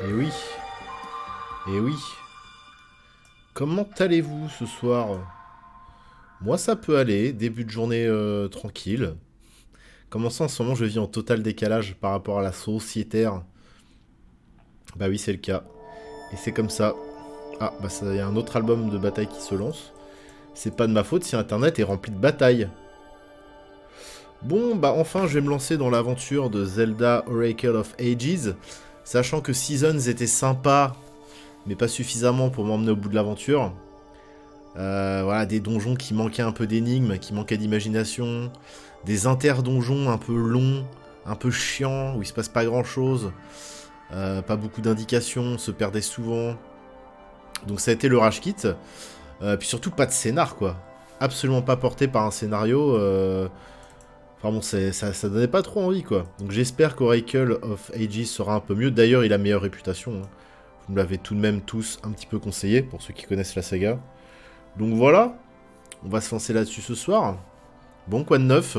Et oui, et oui. Comment allez-vous ce soir? Moi ça peut aller, début de journée tranquille. Comment ça en ce moment je vis en total décalage par rapport à la sociétaire? Bah oui c'est le cas. Et c'est comme ça. Ah bah ça y a un autre album de bataille qui se lance. C'est pas de ma faute si internet est rempli de batailles. Bon bah enfin je vais me lancer dans l'aventure de Zelda Oracle of Ages. Sachant que Seasons était sympa, mais pas suffisamment pour m'emmener au bout de l'aventure. Voilà, des donjons qui manquaient un peu d'énigmes, qui manquaient d'imagination, des inter-donjons un peu longs, un peu chiants, où il se passe pas grand chose, pas beaucoup d'indications, on se perdait souvent. Donc ça a été le Rage Kit, puis surtout pas de scénar quoi. Absolument pas porté par un scénario. Enfin bon, ça donnait pas trop envie quoi. Donc j'espère qu'Oracle of Ages sera un peu mieux. D'ailleurs, il a meilleure réputation, hein. Vous me l'avez tout de même tous un petit peu conseillé, pour ceux qui connaissent la saga. Donc voilà, on va se lancer là-dessus ce soir. Bon, quoi de neuf?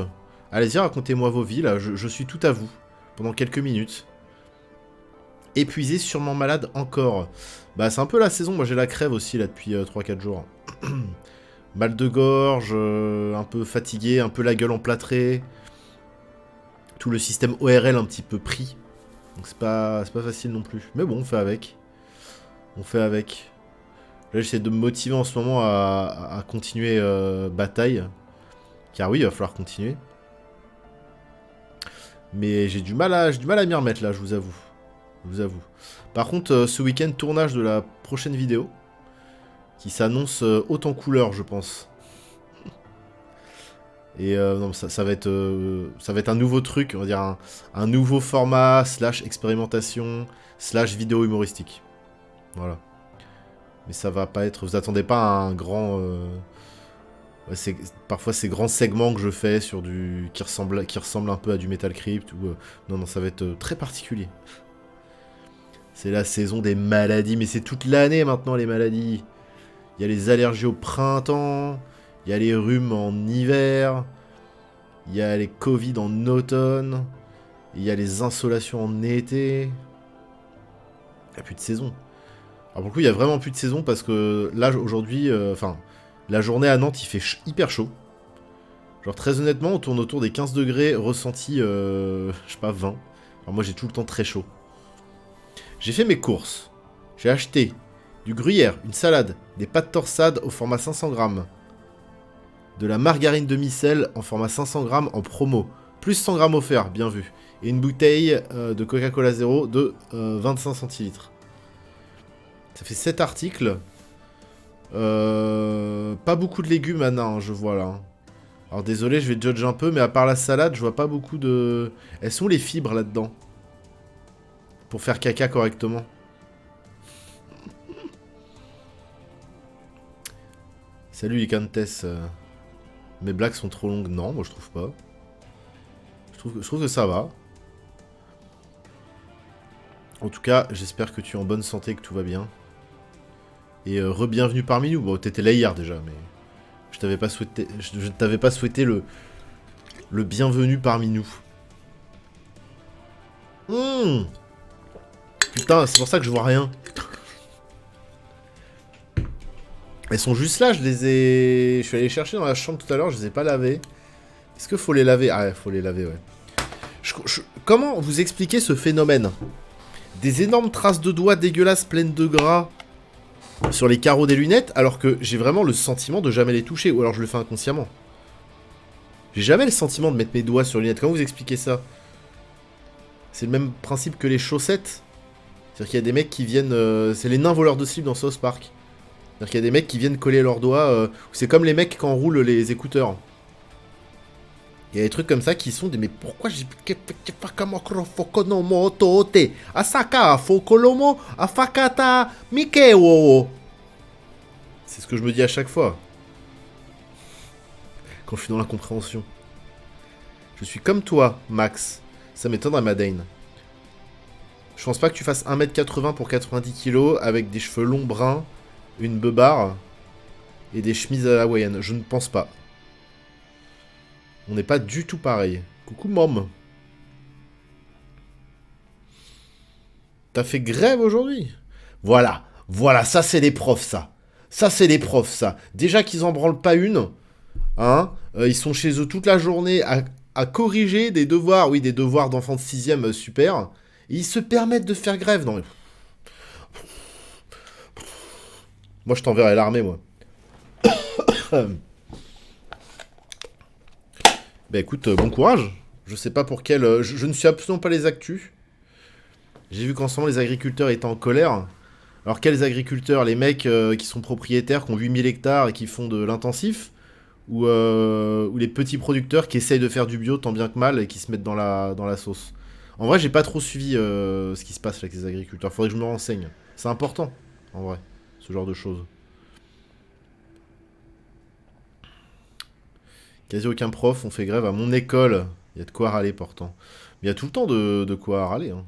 Allez-y, racontez-moi vos vies, là, je suis tout à vous, pendant quelques minutes. Épuisé, sûrement malade encore. Bah, c'est un peu la saison, moi j'ai la crève aussi, là, depuis 3-4 jours. Mal de gorge, un peu fatigué, un peu la gueule emplâtrée. Tout le système ORL un petit peu pris. Donc c'est pas facile non plus. Mais bon, on fait avec. On fait avec. Là, j'essaie de me motiver en ce moment à continuer bataille. Car oui, il va falloir continuer. Mais j'ai du mal à m'y remettre là, je vous avoue. Je vous avoue. Par contre, ce week-end, tournage de la prochaine vidéo. Qui s'annonce haute en couleur, je pense. Et non, ça va être un nouveau truc, on va dire un nouveau format, slash expérimentation, slash vidéo humoristique. Voilà. Mais ça va pas être... Vous attendez pas à un grand... parfois ces grands segments que je fais sur du qui ressemble un peu à du Metal Crypt ou non ça va être très particulier. C'est la saison des maladies, mais c'est toute l'année maintenant les maladies. Il y a les allergies au printemps, il y a les rhumes en hiver, il y a les Covid en automne, il y a les insolations en été. Il n'y a plus de saison. Alors pour le coup, il y a vraiment plus de saison parce que là aujourd'hui, la journée à Nantes, il fait hyper chaud. Genre très honnêtement, on tourne autour des 15 degrés, ressenti, je sais pas, 20. Alors moi j'ai tout le temps très chaud. J'ai fait mes courses. J'ai acheté du gruyère, une salade, des pâtes torsades au format 500 grammes, de la margarine demi-sel en format 500 grammes en promo, plus 100 grammes offert, bien vu, et une bouteille de Coca-Cola Zéro de 25 centilitres. Ça fait 7 articles. Pas beaucoup de légumes maintenant, hein, je vois là, hein. Alors désolé, je vais judge un peu, mais à part la salade, je vois pas beaucoup de... Elles sont les fibres là-dedans? Pour faire caca correctement. Salut les Cantes. Mes blagues sont trop longues. Non, moi je trouve pas. Je trouve que ça va. En tout cas, j'espère que tu es en bonne santé, que tout va bien. Et re-bienvenue parmi nous. Bon, t'étais là hier déjà, mais... Je t'avais pas souhaité... Je ne t'avais pas souhaité le bienvenu parmi nous. Putain, c'est pour ça que je vois rien. Elles sont juste là, je les ai... Je suis allé les chercher dans la chambre tout à l'heure, je les ai pas lavées. Est-ce qu'il faut les laver? Ah ouais, faut les laver, ouais. Comment vous expliquez ce phénomène? Des énormes traces de doigts dégueulasses pleines de gras sur les carreaux des lunettes, alors que j'ai vraiment le sentiment de jamais les toucher, ou alors je le fais inconsciemment. J'ai jamais le sentiment de mettre mes doigts sur les lunettes. Comment vous expliquez ça? C'est le même principe que les chaussettes. C'est-à-dire qu'il y a des mecs qui viennent... c'est les nains voleurs de slip dans South Park. C'est-à-dire qu'il y a des mecs qui viennent coller leurs doigts... c'est comme les mecs quand on roule les écouteurs. Il y a des trucs comme ça qui sont des... Mais pourquoi j'ai... Asaka fokolomo afakata mikewo. C'est ce que je me dis à chaque fois. Quand je suis dans l'incompréhension. Je suis comme toi, Max. Ça m'étonnerait, Madane. Je pense pas que tu fasses 1m80 pour 90 kg avec des cheveux longs bruns, une beubare et des chemises à la hawaïenne. Je ne pense pas. On n'est pas du tout pareil. Coucou, mom. T'as fait grève aujourd'hui? Voilà, voilà, ça c'est les profs, ça. Ça c'est les profs, ça. Déjà qu'ils en branlent pas une, hein, ils sont chez eux toute la journée à corriger des devoirs, oui, des devoirs d'enfants de 6ème, super. Et ils se permettent de faire grève, non mais... Moi je t'enverrai l'armée, moi. Bah écoute, bon courage. Je sais pas pour quel... je ne suis absolument pas les actus. J'ai vu qu'en ce moment les agriculteurs étaient en colère. Alors quels agriculteurs? Les mecs qui sont propriétaires, qui ont 8000 hectares et qui font de l'intensif? Ou les petits producteurs qui essayent de faire du bio tant bien que mal et qui se mettent dans la sauce? En vrai, j'ai pas trop suivi ce qui se passe avec les agriculteurs. Faudrait que je me renseigne. C'est important, en vrai, ce genre de choses. Quasi aucun prof on fait grève à mon école. Il y a de quoi râler pourtant. Mais il y a tout le temps de quoi râler. Hein.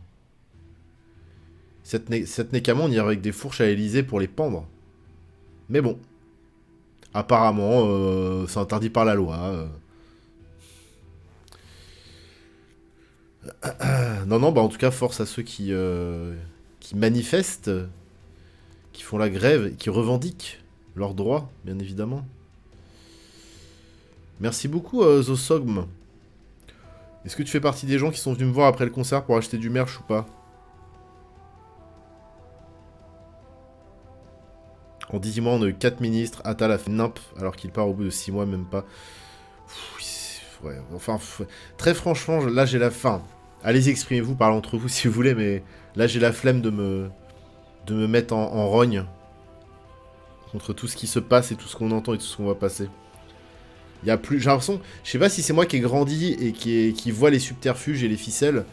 Cette n'est qu'à moi, on irait avec des fourches à l'Elysée pour les pendre. Mais bon. Apparemment, c'est interdit par la loi. Non, non, bah en tout cas, force à ceux qui manifestent, qui font la grève, qui revendiquent leurs droits, bien évidemment. Merci beaucoup, Zosogm. Est-ce que tu fais partie des gens qui sont venus me voir après le concert pour acheter du merch ou pas? En 10 mois, on a eu 4 ministres. Attal a fait nimp, alors qu'il part au bout de 6 mois, même pas. Ouais, enfin, très franchement, là j'ai la faim. Allez-y, exprimez-vous, parlez entre vous si vous voulez, mais là j'ai la flemme de me mettre en rogne contre tout ce qui se passe et tout ce qu'on entend et tout ce qu'on va passer. Il y a plus, j'ai l'impression, je sais pas si c'est moi qui ai grandi et qui voit les subterfuges et les ficelles,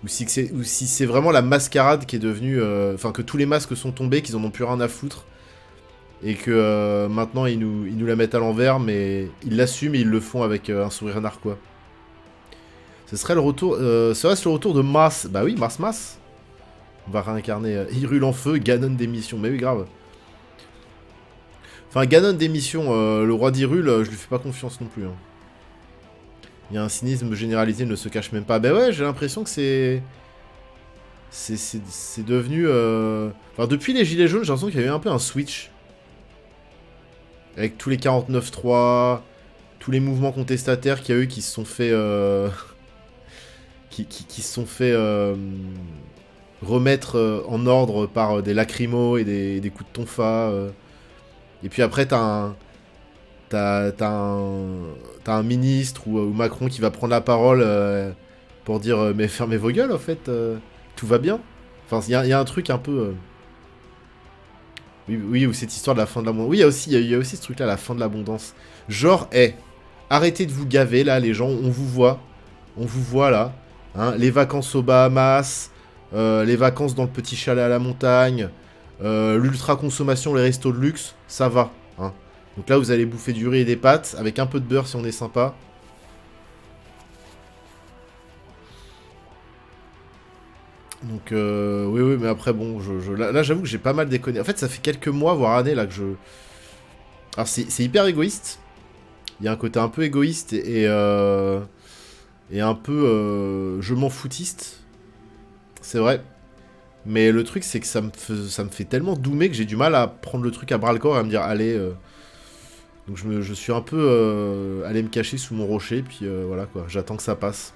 ou si c'est vraiment la mascarade qui est devenue, enfin que tous les masques sont tombés, qu'ils en ont plus rien à foutre. Et que maintenant ils nous la mettent à l'envers, mais ils l'assument et ils le font avec un sourire narquois. Ce serait le retour. Serait-ce le retour de Mars? Bah oui, Mars. On va réincarner Hyrule en feu, Ganon d'émission. Mais oui, grave. Enfin, Ganon d'émission, le roi d'Hyrule, je lui fais pas confiance non plus. Hein. Il y a un cynisme généralisé, il ne se cache même pas. Bah ouais, j'ai l'impression que c'est. C'est devenu. Enfin, depuis les Gilets jaunes, j'ai l'impression qu'il y a eu un peu un switch. Avec tous les 49.3, tous les mouvements contestataires qu'il y a eu qui se sont fait... qui se sont fait remettre en ordre par des lacrymos et des coups de tonfa. Et puis après, t'as un ministre ou Macron qui va prendre la parole pour dire mais fermez vos gueules, en fait, tout va bien. Enfin, il y a un truc un peu... Oui, ou cette histoire de la fin de l'abondance. Oui, il y a aussi ce truc-là, la fin de l'abondance. Genre, arrêtez de vous gaver, là, les gens, on vous voit. On vous voit, là. Hein, les vacances aux Bahamas, les vacances dans le petit chalet à la montagne, l'ultra-consommation, les restos de luxe, ça va. Hein. Donc là, vous allez bouffer du riz et des pâtes, avec un peu de beurre si on est sympa. Donc, oui, mais après, bon, là j'avoue que j'ai pas mal déconné. En fait, ça fait quelques mois, voire années, là, que je... Alors, c'est hyper égoïste. Il y a un côté un peu égoïste et un peu je m'en foutiste. C'est vrai. Mais le truc, c'est que ça me fait tellement doumer que j'ai du mal à prendre le truc à bras-le-corps et à me dire, allez... Donc, je suis un peu allé me cacher sous mon rocher, puis voilà, quoi. J'attends que ça passe.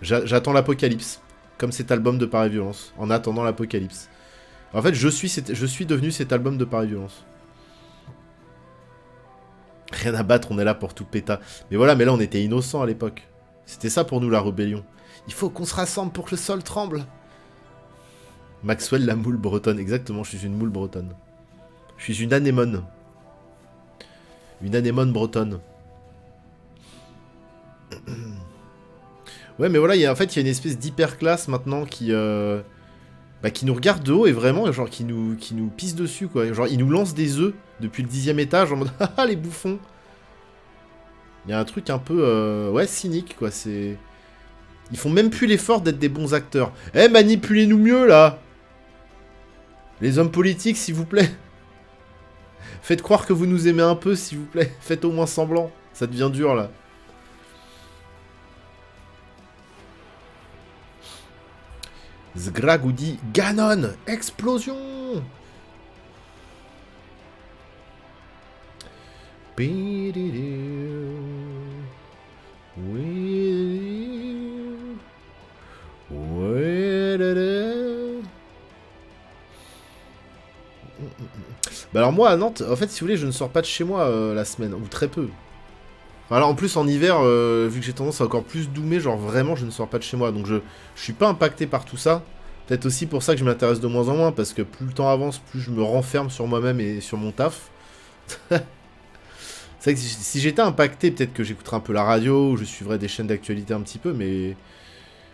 J'attends l'apocalypse. Comme cet album de Paris Violence, en attendant l'apocalypse. En fait, je suis devenu cet album de Paris Violence. Rien à battre, on est là pour tout péta. Mais voilà, mais là, on était innocents à l'époque. C'était ça pour nous, la rébellion. Il faut qu'on se rassemble pour que le sol tremble. Maxwell, la moule bretonne. Exactement, je suis une moule bretonne. Je suis une anémone. Une anémone bretonne. Ouais, mais voilà, en fait, il y a une espèce d'hyper-classe maintenant qui nous regarde de haut et vraiment, genre, qui nous pisse dessus, quoi. Genre, ils nous lancent des œufs depuis le 10e étage en mode « Ah, les bouffons !» Il y a un truc un peu, ouais, cynique, quoi. C'est... Ils font même plus l'effort d'être des bons acteurs. Eh, manipulez-nous mieux, là! Les hommes politiques, s'il vous plaît. Faites croire que vous nous aimez un peu, s'il vous plaît. Faites au moins semblant. Ça devient dur, là. Zgragoudi, Ganon, explosion. Bah alors moi à Nantes, en fait si vous voulez je ne sors pas de chez moi la semaine, ou très peu. Enfin, alors en plus en hiver, vu que j'ai tendance à encore plus doomer, genre vraiment je ne sors pas de chez moi, donc je suis pas impacté par tout ça. Peut-être aussi pour ça que je m'intéresse de moins en moins, parce que plus le temps avance, plus je me renferme sur moi-même et sur mon taf. C'est vrai que si j'étais impacté, peut-être que j'écouterais un peu la radio, ou je suivrais des chaînes d'actualité un petit peu, mais...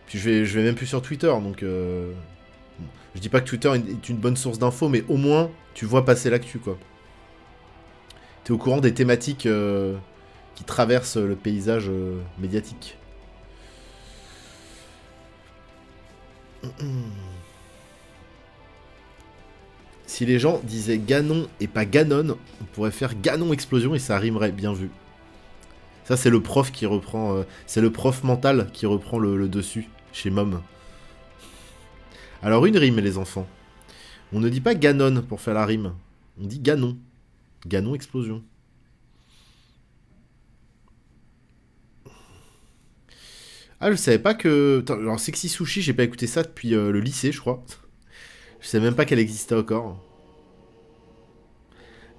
Puis je vais même plus sur Twitter, donc... Je dis pas que Twitter est une bonne source d'infos, mais au moins, tu vois passer l'actu, quoi. T'es au courant des thématiques qui traversent le paysage médiatique. Si les gens disaient Ganon et pas Ganon, on pourrait faire Ganon Explosion et ça rimerait, bien vu. Ça, c'est le prof qui reprend... c'est le prof mental qui reprend le dessus, chez Mom. Alors, une rime, les enfants. On ne dit pas Ganon pour faire la rime. On dit Ganon. Ganon Explosion. Ah, je savais pas que... Attends, alors, Sexy Sushi, j'ai pas écouté ça depuis le lycée, je crois. Je savais même pas qu'elle existait encore.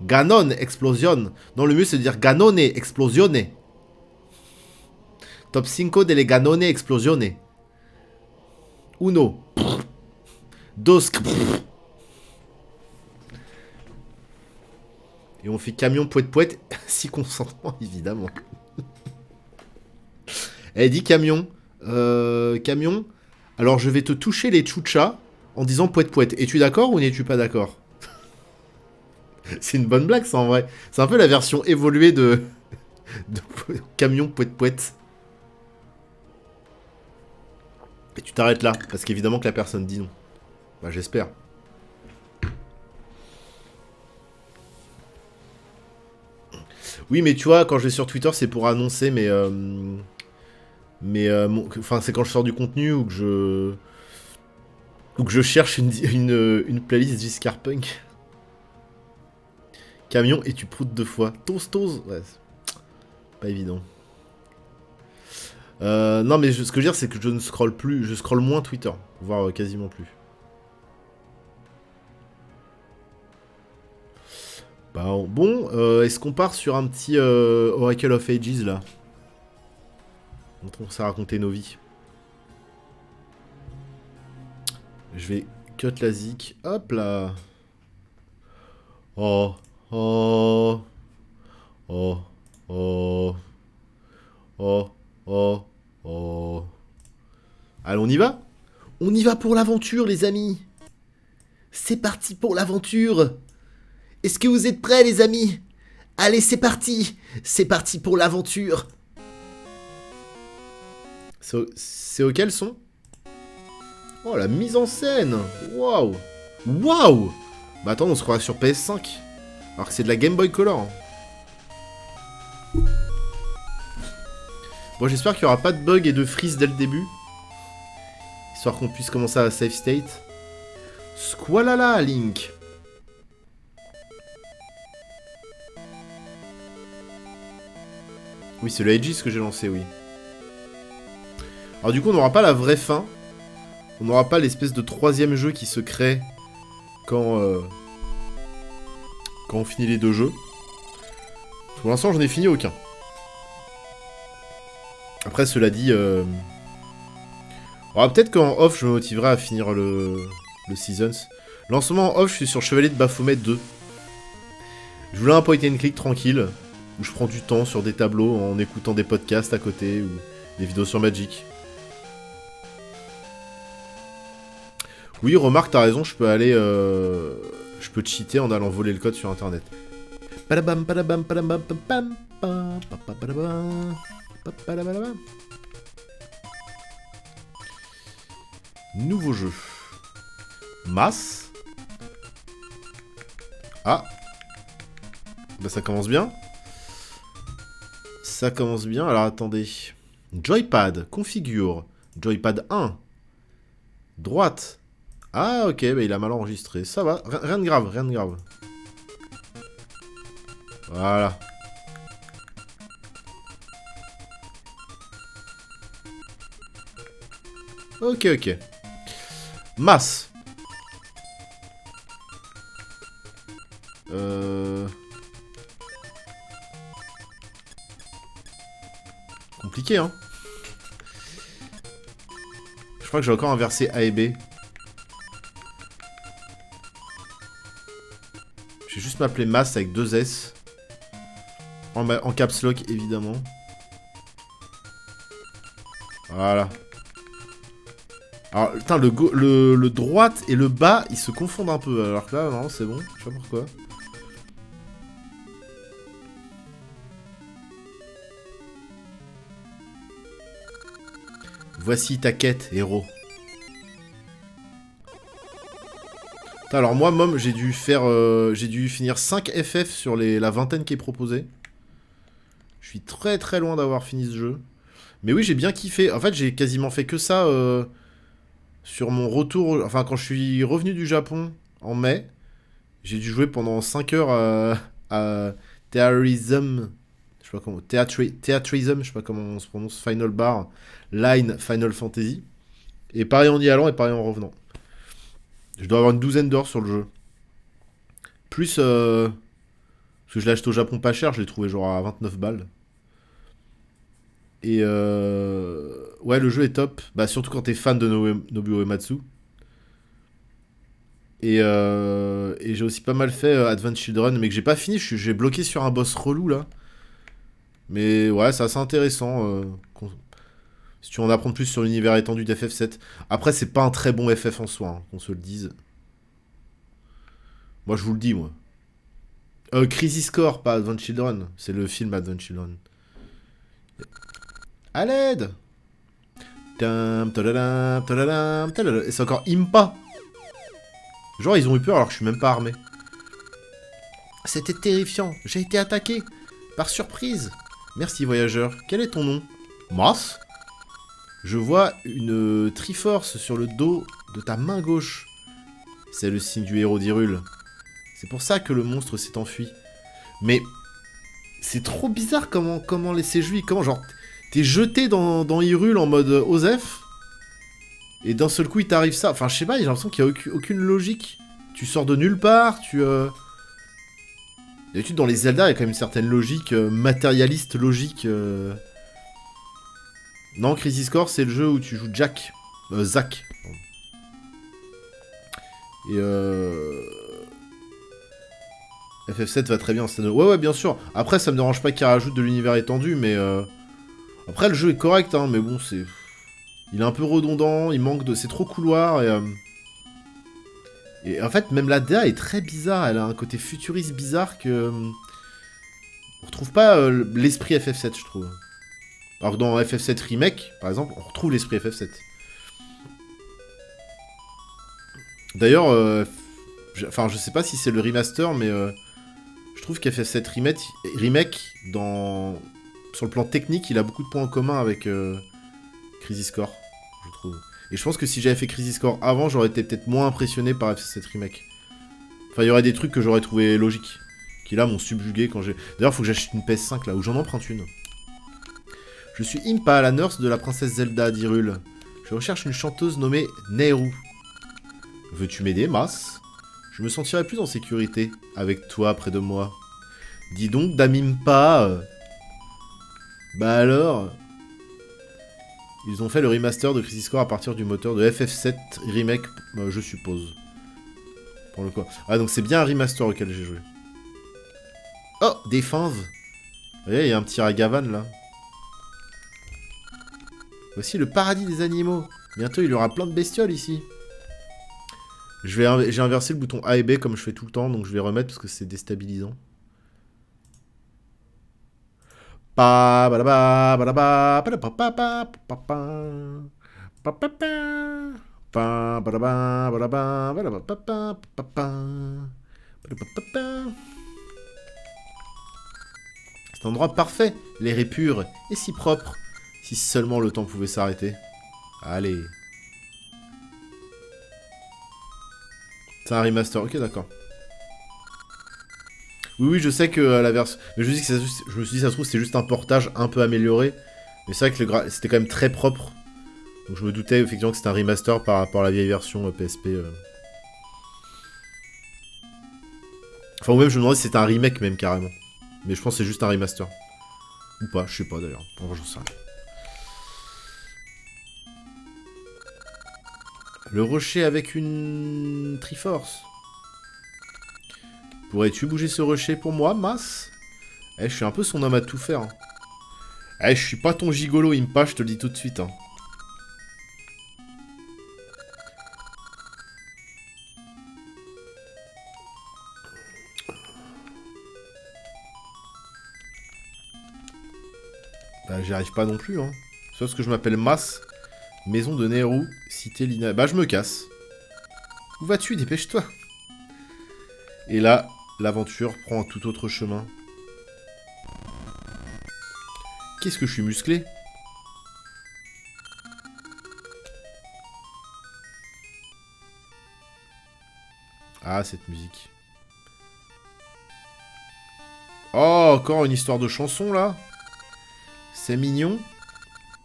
Ganon Explosion. Non, le mieux, c'est de dire Ganone Explosione. Top 5 delle Ganone Explosione. Uno. Dos. Et on fait camion poète, si consentement, évidemment. Elle dit camion. Camion. Alors je vais te toucher les tchouchas en disant poète. Es-tu d'accord ou n'es-tu pas d'accord? C'est une bonne blague ça en vrai. C'est un peu la version évoluée de camion poète. Et tu t'arrêtes là, parce qu'évidemment que la personne dit non. Bah j'espère. Oui mais tu vois, quand je vais sur Twitter c'est pour annoncer enfin, c'est quand je sors du contenu ou que je cherche une playlist Giscard Punk. Camion et tu proutes 2 fois. Toast. Ouais, pas évident. Non, mais ce que je veux dire, c'est que je ne scrolle plus. Je scrolle moins Twitter. Voire quasiment plus. Bah, bon, est-ce qu'on part sur un petit Oracle of Ages là? On s'est raconté nos vies. Je vais cut la zik. Hop là. Oh. Oh. Oh. Oh. Oh. Oh. Oh. Allez, on y va? On y va pour l'aventure, les amis. C'est parti pour l'aventure. Est-ce que vous êtes prêts, les amis? Allez, c'est parti. C'est parti pour l'aventure. C'est auquel son? Oh, la mise en scène. Waouh. Waouh. Bah attends, on se croira sur PS5. Alors que c'est de la Game Boy Color. Bon, j'espère qu'il n'y aura pas de bug et de freeze dès le début. Histoire qu'on puisse commencer à save state. Squalala, Link. Oui, c'est le Aegis que j'ai lancé, oui. Alors du coup, on n'aura pas la vraie fin. On n'aura pas l'espèce de 3e jeu qui se crée quand on finit les 2 jeux. Pour l'instant, j'en ai fini aucun. Après, cela dit... peut-être qu'en off, je me motiverai à finir le Seasons. Lancement en off, je suis sur Chevalier de Baphomet 2. Je voulais un point and click tranquille, où je prends du temps sur des tableaux en écoutant des podcasts à côté, ou des vidéos sur Magic. Oui, remarque, t'as raison, je peux aller... je peux cheater en allant voler le code sur internet. Nouveau jeu. Masse. Ah. Bah ça commence bien. Ça commence bien. Alors attendez. Joypad. Configure. Joypad 1. Droite. Ah, ok, bah, il a mal enregistré. Ça va, rien de grave, rien de grave. Voilà. Ok, ok. Masse. Compliqué, hein. Je crois que j'ai encore inversé A et B. Je vais juste m'appeler Masse avec 2 S. En caps lock, évidemment. Voilà. Alors, putain, le droite et le bas, ils se confondent un peu. Alors que là, non, c'est bon. Je sais pas pourquoi. Voici ta quête, héros. Putain, alors moi, Mom, j'ai dû finir 5 FF sur la vingtaine qui est proposée. Je suis très très loin d'avoir fini ce jeu. Mais oui, j'ai bien kiffé. En fait, j'ai quasiment fait que ça sur mon retour. Enfin, quand je suis revenu du Japon en mai, j'ai dû jouer pendant 5 heures à Theatrhythm. Je sais pas comment. Theatrhythm, je sais pas comment on se prononce. Final Bar. Line Final Fantasy. Et pareil en y allant et pareil en revenant. Je dois avoir une douzaine d'heures sur le jeu. Plus. Parce que je l'ai acheté au Japon pas cher, je l'ai trouvé genre à 29 balles. Et ouais, le jeu est top. Bah, surtout quand t'es fan de Nobuo Uematsu. Et j'ai aussi pas mal fait Advent Children, mais que j'ai pas fini. J'ai bloqué sur un boss relou là. Mais ouais, c'est assez intéressant. Si tu veux en apprendre plus sur l'univers étendu d'FF7. Après, c'est pas un très bon FF en soi, hein, qu'on se le dise. Moi, je vous le dis, moi. Crisis Core, pas Advent Children. C'est le film Advent Children. À l'aide! Et c'est encore Impa. Genre, ils ont eu peur alors que je suis même pas armé. C'était terrifiant. J'ai été attaqué. Par surprise. Merci, voyageur. Quel est ton nom? Mas. Je vois une Triforce sur le dos de ta main gauche. C'est le signe du héros d'Hyrule. C'est pour ça que le monstre s'est enfui. Mais c'est trop bizarre comment laisser jouir. Comment, genre, t'es jeté dans Hyrule en mode Osef. Et d'un seul coup, il t'arrive ça. Enfin, je sais pas, j'ai l'impression qu'il n'y a aucune logique. Tu sors de nulle part, D'habitude, dans les Zelda, il y a quand même une certaine logique, matérialiste logique. Non, Crisis Core, c'est le jeu où tu joues Zack. Et FF7 va très bien en scène. Ouais, bien sûr. Après, ça me dérange pas qu'il rajoute de l'univers étendu, mais... Après, le jeu est correct, hein, mais bon, c'est... Il est un peu redondant, il manque de... C'est trop couloir, et en fait, même la DA est très bizarre. Elle a un côté futuriste bizarre que... On retrouve pas l'esprit FF7, je trouve. Alors que dans FF7 Remake, par exemple, on retrouve l'esprit FF7. D'ailleurs, enfin, je sais pas si c'est le remaster, mais je trouve qu'FF7 Remake, sur le plan technique, il a beaucoup de points en commun avec Crisis Core, je trouve. Et je pense que si j'avais fait Crisis Core avant, j'aurais été peut-être moins impressionné par FF7 Remake. Enfin, il y aurait des trucs que j'aurais trouvé logiques, qui là m'ont subjugué quand j'ai... D'ailleurs, faut que j'achète une PS5 là, où j'en emprunte une. Je suis Impa, la nurse de la princesse Zelda d'Hyrule. Je recherche une chanteuse nommée Nehru. Veux-tu m'aider, Mas? Je me sentirais plus en sécurité avec toi près de moi. Dis donc, Dame Impa. Bah alors... Ils ont fait le remaster de Crisis Core à partir du moteur de FF7 Remake, je suppose. Pour le coup. Ah, donc c'est bien un remaster auquel j'ai joué. Oh, des fauves. Vous voyez, il y a un petit Ragavan là. Voici le paradis des animaux. Bientôt, il y aura plein de bestioles ici. J'ai inversé le bouton A et B comme je fais tout le temps, donc je vais remettre parce que c'est déstabilisant. C'est un endroit parfait, l'air est pur et si propre. Si seulement le temps pouvait s'arrêter. Allez. C'est un remaster, ok d'accord. Oui, oui, je sais que la version... Mais je me, dis que je me suis dit, ça se trouve, c'est juste un portage un peu amélioré. Mais c'est vrai que c'était quand même très propre. Donc je me doutais effectivement que c'était un remaster par rapport à la vieille version PSP. Enfin, ou même je me demandais si c'était un remake même carrément. Mais je pense que c'est juste un remaster. Ou pas, je sais pas d'ailleurs. Bon, j'en sais rien. Le rocher avec une Triforce. Pourrais-tu bouger ce rocher pour moi, Mas? Eh, je suis un peu son homme à tout faire. Hein. Eh, je suis pas ton gigolo, Impa, je te le dis tout de suite. Hein. Bah, j'y arrive pas non plus. Hein. Sauf que je m'appelle Mas, maison de Nehru, cité Lina. Bah, je me casse. Où vas-tu? Dépêche-toi. Et là, l'aventure prend un tout autre chemin. Qu'est-ce que je suis musclé? Ah, cette musique. Oh, encore une histoire de chanson, là? C'est mignon.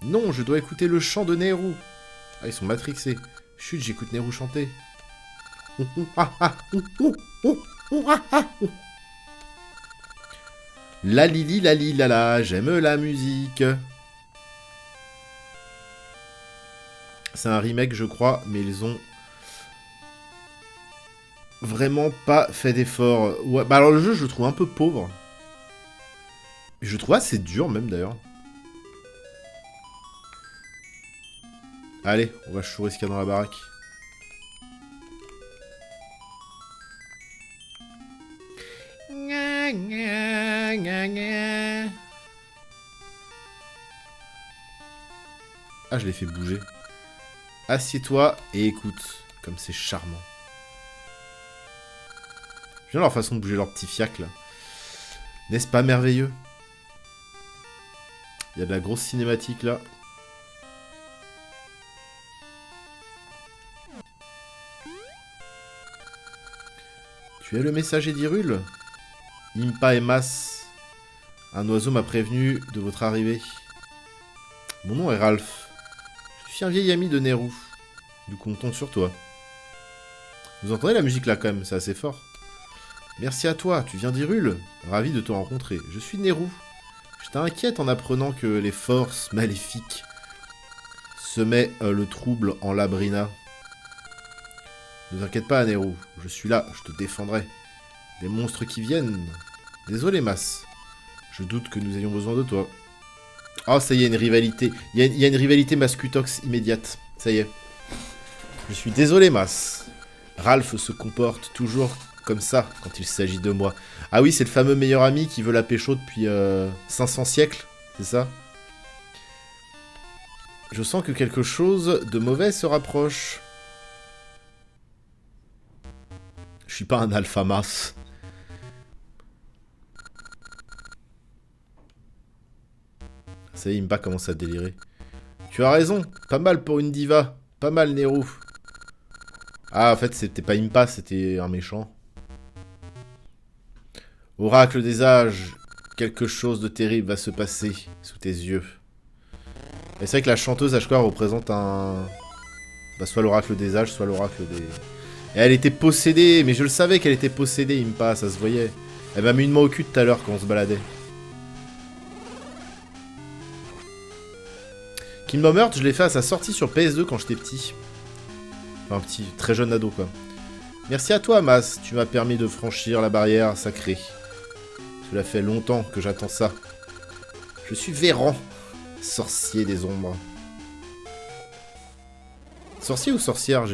Non, je dois écouter le chant de Nehru. Ah, ils sont matrixés. Chut, j'écoute Nehru chanter. La lili la li la la, j'aime la musique. C'est un remake, je crois, mais ils ont vraiment pas fait d'effort. Ouais, bah alors le jeu, je le trouve un peu pauvre. Je le trouve assez dur, même, d'ailleurs. Allez, on va chourer ce qu'il y a dans la baraque. Ah, je l'ai fait bouger. Assieds-toi et écoute, comme c'est charmant. J'aime leur façon de bouger leur petit fiac, là. N'est-ce pas merveilleux? Il y a de la grosse cinématique, là. Tu es le messager d'Hyrule? Impa et Mas. Un oiseau m'a prévenu de votre arrivée. Mon nom est Ralph. Je suis un vieil ami de Nehru. Nous comptons sur toi. Vous entendez la musique là quand même, c'est assez fort. Merci à toi, tu viens d'Hyrule. Ravi de te rencontrer. Je suis Nehru. J'étais inquiète en apprenant que les forces maléfiques semaient le trouble en Labrina. Ne t'inquiète pas, Nehru. Je suis là, je te défendrai. Des monstres qui viennent. Désolé, Mas. Je doute que nous ayons besoin de toi. Oh, ça y est, une rivalité. Il y a une rivalité Mascutox immédiate. Ça y est. Je suis désolé, Mas. Ralph se comporte toujours comme ça quand il s'agit de moi. Ah oui, c'est le fameux meilleur ami qui veut la pécho depuis 500 siècles. C'est ça? Je sens que quelque chose de mauvais se rapproche. Je suis pas un alpha Mas. Ça y est, Impa commence à délirer. Tu as raison, pas mal pour une diva. Pas mal, Nehru. Ah, en fait, c'était pas Impa, c'était un méchant. Oracle des âges, quelque chose de terrible va se passer sous tes yeux. Et c'est vrai que la chanteuse, à chaque fois, représente un... Bah, soit l'oracle des âges, soit l'oracle des... Et elle était possédée, mais je le savais qu'elle était possédée, Impa, ça se voyait. Elle m'a mis une main au cul tout à l'heure quand on se baladait. Kingdom Hearts, je l'ai fait à sa sortie sur PS2 quand j'étais petit. Enfin, petit, très jeune ado, quoi. Merci à toi, Mas, tu m'as permis de franchir la barrière sacrée. Cela fait longtemps que j'attends ça. Je suis Véran, sorcier des ombres. Sorcier ou sorcière?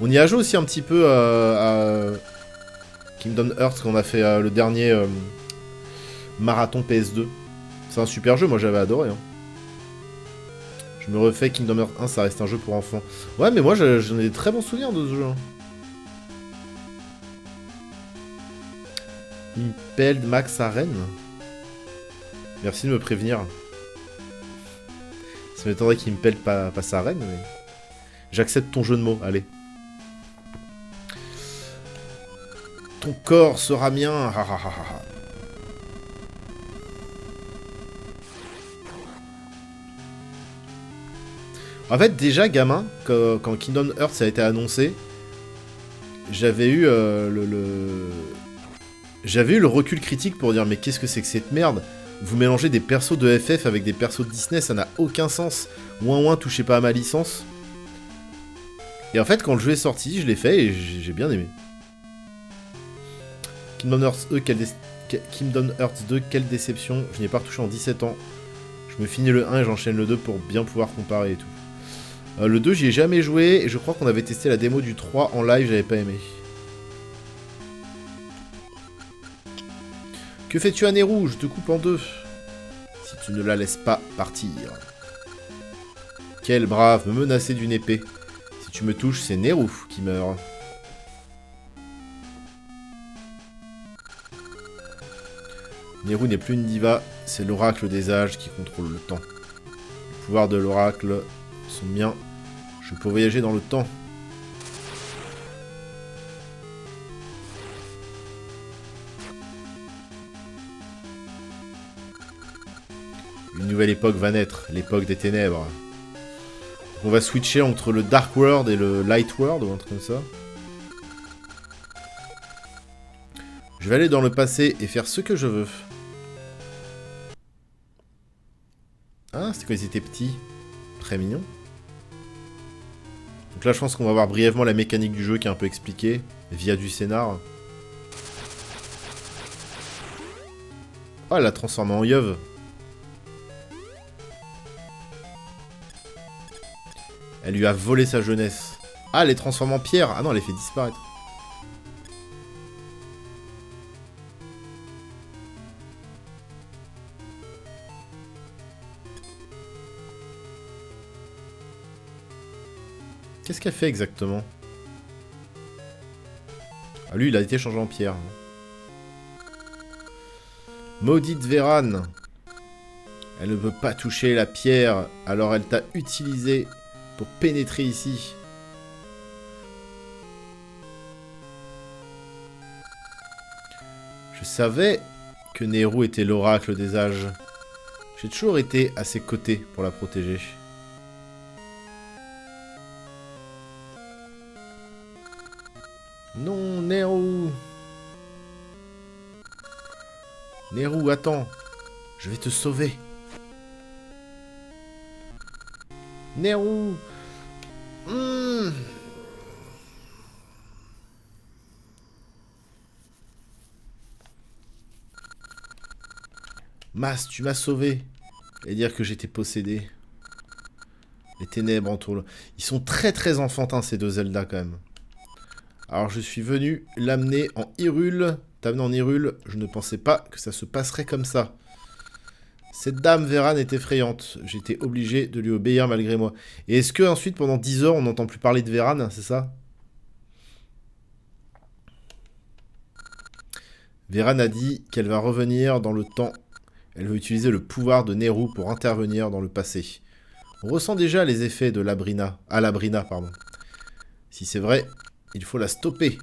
On y a joué aussi un petit peu à Kingdom Hearts quand on a fait le dernier marathon PS2. C'est un super jeu, moi j'avais adoré. Hein. Je me refais Kingdom Hearts 1, ça reste un jeu pour enfants. Ouais, mais moi j'en ai des très bons souvenirs de ce jeu. Hein. Impelled Max Arène. Merci de me prévenir. Ça m'étonnerait qu'il impelle pas sa reine, mais... J'accepte ton jeu de mots, allez. Ton corps sera mien. Ha, ha, ha, ha. En fait, déjà, gamin, quand Kingdom Hearts a été annoncé, j'avais eu J'avais eu le recul critique pour dire mais qu'est-ce que c'est que cette merde? Vous mélangez des persos de FF avec des persos de Disney, ça n'a aucun sens. Ouin, touchez pas à ma licence. Et en fait, quand le jeu est sorti, je l'ai fait et j'ai bien aimé. Kingdom Hearts 2, quelle déception. Je n'y ai pas retouché en 17 ans. Je me finis le 1 et j'enchaîne le 2 pour bien pouvoir comparer et tout. Le 2, j'y ai jamais joué et je crois qu'on avait testé la démo du 3 en live, j'avais pas aimé. Que fais-tu à Nehru? Je te coupe en deux. Si tu ne la laisses pas partir. Quel brave, me menacer d'une épée. Si tu me touches, c'est Nehru qui meurt. Nehru n'est plus une diva, c'est l'oracle des âges qui contrôle le temps. Les pouvoirs de l'oracle sont miens. Je peux voyager dans le temps. Une nouvelle époque va naître, l'époque des ténèbres. On va switcher entre le Dark World et le Light World, ou un truc comme ça. Je vais aller dans le passé et faire ce que je veux. Ah, c'était quand ils étaient petits. Très mignon. Donc là, je pense qu'on va voir brièvement la mécanique du jeu qui est un peu expliquée, via du scénar. Oh, elle l'a transformé en yeuve. Elle lui a volé sa jeunesse. Ah, elle est transformée en pierre. Ah non, elle les fait disparaître. Qu'est-ce qu'elle fait exactement? Ah, lui, il a été changé en pierre. Maudite Vérane. Elle ne peut pas toucher la pierre, alors elle t'a utilisé pour pénétrer ici. Je savais que Nehru était l'oracle des âges. J'ai toujours été à ses côtés pour la protéger. Non, Nehru. Nehru, attends. Je vais te sauver. Nehru. Mas, tu m'as sauvé. Et dire que j'étais possédé. Les ténèbres entourent le... Ils sont très enfantins ces deux Zelda quand même. Alors je suis venu l'amener en Hyrule. T'amener en Hyrule, je ne pensais pas que ça se passerait comme ça. Cette dame Vérane est effrayante. J'étais obligé de lui obéir malgré moi. Et est-ce que ensuite pendant 10 heures on n'entend plus parler de Vérane, c'est ça? Vérane a dit qu'elle va revenir dans le temps. Elle veut utiliser le pouvoir de Nehru pour intervenir dans le passé. On ressent déjà les effets de Labrina. Ah, Labrina, pardon. Si c'est vrai, il faut la stopper.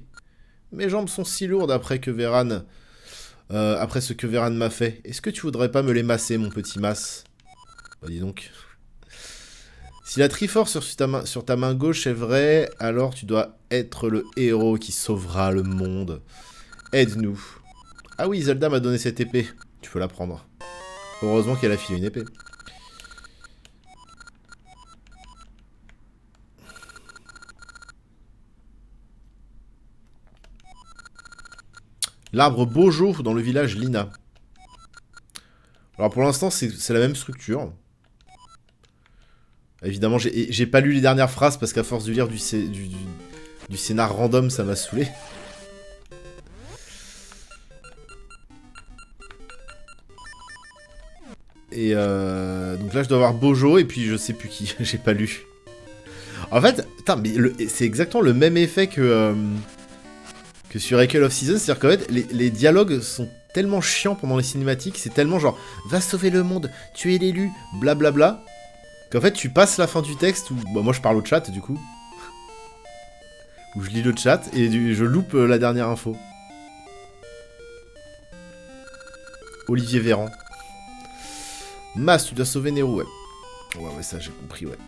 Mes jambes sont si lourdes après que Vérane... après ce que Vérane m'a fait. Est-ce que tu voudrais pas me les masser, mon petit mas? Bah, dis donc. Si la Triforce sur ta main gauche est vraie, alors tu dois être le héros qui sauvera le monde. Aide-nous. Ah oui, Zelda m'a donné cette épée. Tu peux la prendre. Heureusement qu'elle a filé une épée. L'arbre Bojo dans le village Lina. Alors pour l'instant, c'est la même structure. Évidemment, j'ai pas lu les dernières phrases parce qu'à force de lire du scénar random, ça m'a saoulé. Et donc là, je dois avoir Bojo et puis je sais plus qui. J'ai pas lu. En fait, mais c'est exactement le même effet que sur Echo of Seasons. C'est-à-dire qu'en fait, les dialogues sont tellement chiants pendant les cinématiques. C'est tellement genre, va sauver le monde, tu es l'élu, blablabla. Qu'en fait, tu passes la fin du texte où... Bah, moi, je parle au chat, du coup. Où je lis le chat et je loupe la dernière info. Olivier Véran. Mas, tu dois sauver Nero, ouais. Ouais, ça j'ai compris, ouais.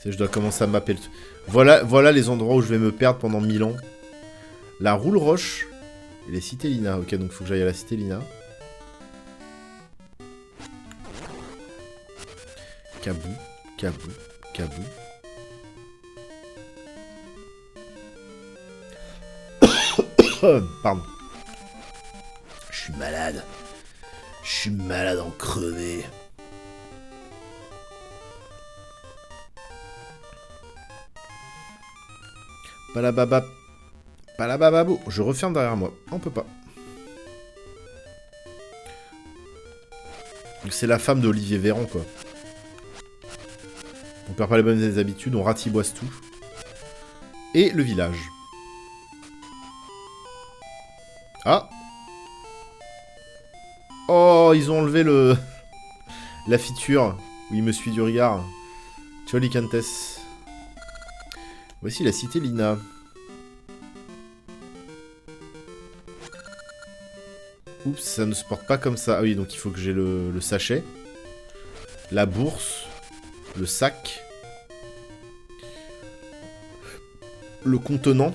Je dois commencer à mapper le truc. Voilà les endroits où je vais me perdre pendant 1000 ans. La Roule Roche et les Cités Lina. Ok, donc faut que j'aille à la Cité Lina. Cabou, Cabou, Cabou. Pardon. Je suis malade. Je suis malade en crevé. Palababa. Palabababou. Je referme derrière moi. On peut pas. C'est la femme d'Olivier Véran, quoi. On perd pas les bonnes habitudes, on ratiboise tout. Et le village. Ah. Oh, ils ont enlevé le... la feature où il me suit du regard. Cholicantes. Voici la Cité Lina. Oups, ça ne se porte pas comme ça. Ah oui, donc il faut que j'ai le sachet. La bourse. Le sac. Le contenant.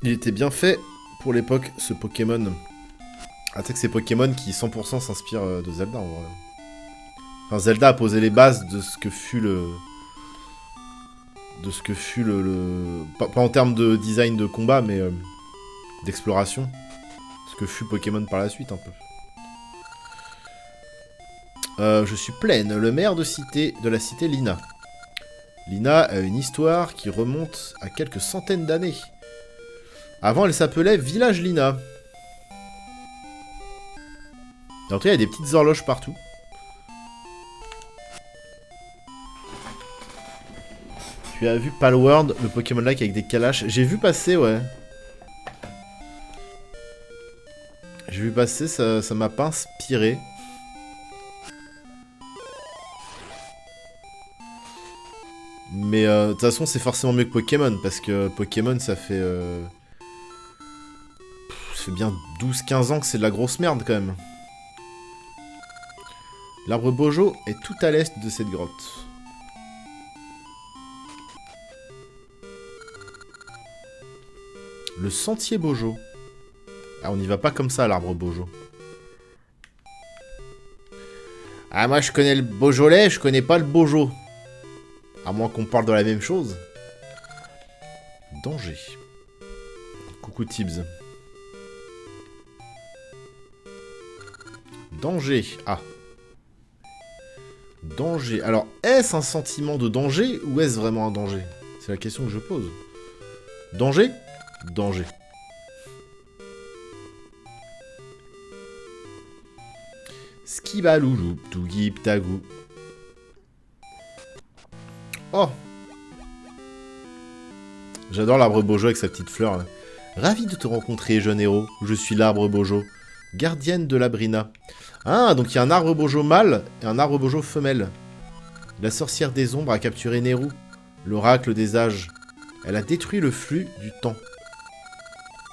Il était bien fait pour l'époque, ce Pokémon. Ah, tu sais que c'est Pokémon qui 100% s'inspire de Zelda, en vrai. Enfin, Zelda a posé les bases de ce que fut le... Pas en termes de design de combat, mais d'exploration. Ce que fut Pokémon par la suite, un peu. Je suis pleine, le maire de la cité Lina. Lina a une histoire qui remonte à quelques centaines d'années. Avant, elle s'appelait Village Lina. Et en tout cas, il y a des petites horloges partout. Tu as vu Palworld, le Pokémon-like avec des calaches. J'ai vu passer, ouais. J'ai vu passer, ça m'a pas inspiré. Mais de toute façon, c'est forcément mieux que Pokémon, parce que Pokémon, ça fait bien 12-15 ans que c'est de la grosse merde, quand même. L'arbre Bojo est tout à l'est de cette grotte. Le sentier Bojo. Ah, on n'y va pas comme ça, l'arbre Bojo. Ah, moi, je connais le Beaujolais, je connais pas le Bojo. À moins qu'on parle de la même chose. Danger. Coucou Tibbs. Danger. Ah. Danger. Alors, est-ce un sentiment de danger ou est-ce vraiment un danger? C'est la question que je pose. Danger? Danger. Skibaloulou, Tougip Tagou. Oh! J'adore l'arbre Bojo avec sa petite fleur. Ravi de te rencontrer, jeune héros. Je suis l'arbre Bojo, gardienne de l'Abrina. Ah, donc il y a un arbre Bojo mâle et un arbre Bojo femelle. La sorcière des ombres a capturé Nehru, l'oracle des âges. Elle a détruit le flux du temps.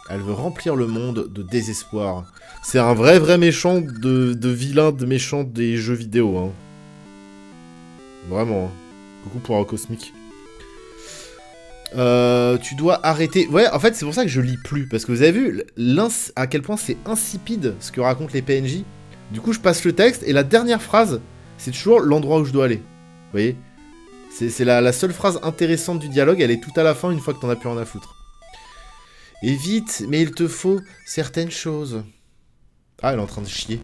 Elle veut remplir le monde de désespoir. C'est un vrai méchant de vilain de méchant des jeux vidéo. Hein. Vraiment. Hein. Coucou pour Cosmic. Tu dois arrêter... Ouais, en fait, c'est pour ça que je lis plus. Parce que vous avez vu à quel point c'est insipide ce que racontent les PNJ. Du coup, je passe le texte et la dernière phrase, c'est toujours l'endroit où je dois aller. Vous voyez? C'est la seule phrase intéressante du dialogue. Elle est tout à la fin une fois que t'en as plus rien à foutre. Et vite, mais il te faut certaines choses. Ah, elle est en train de chier.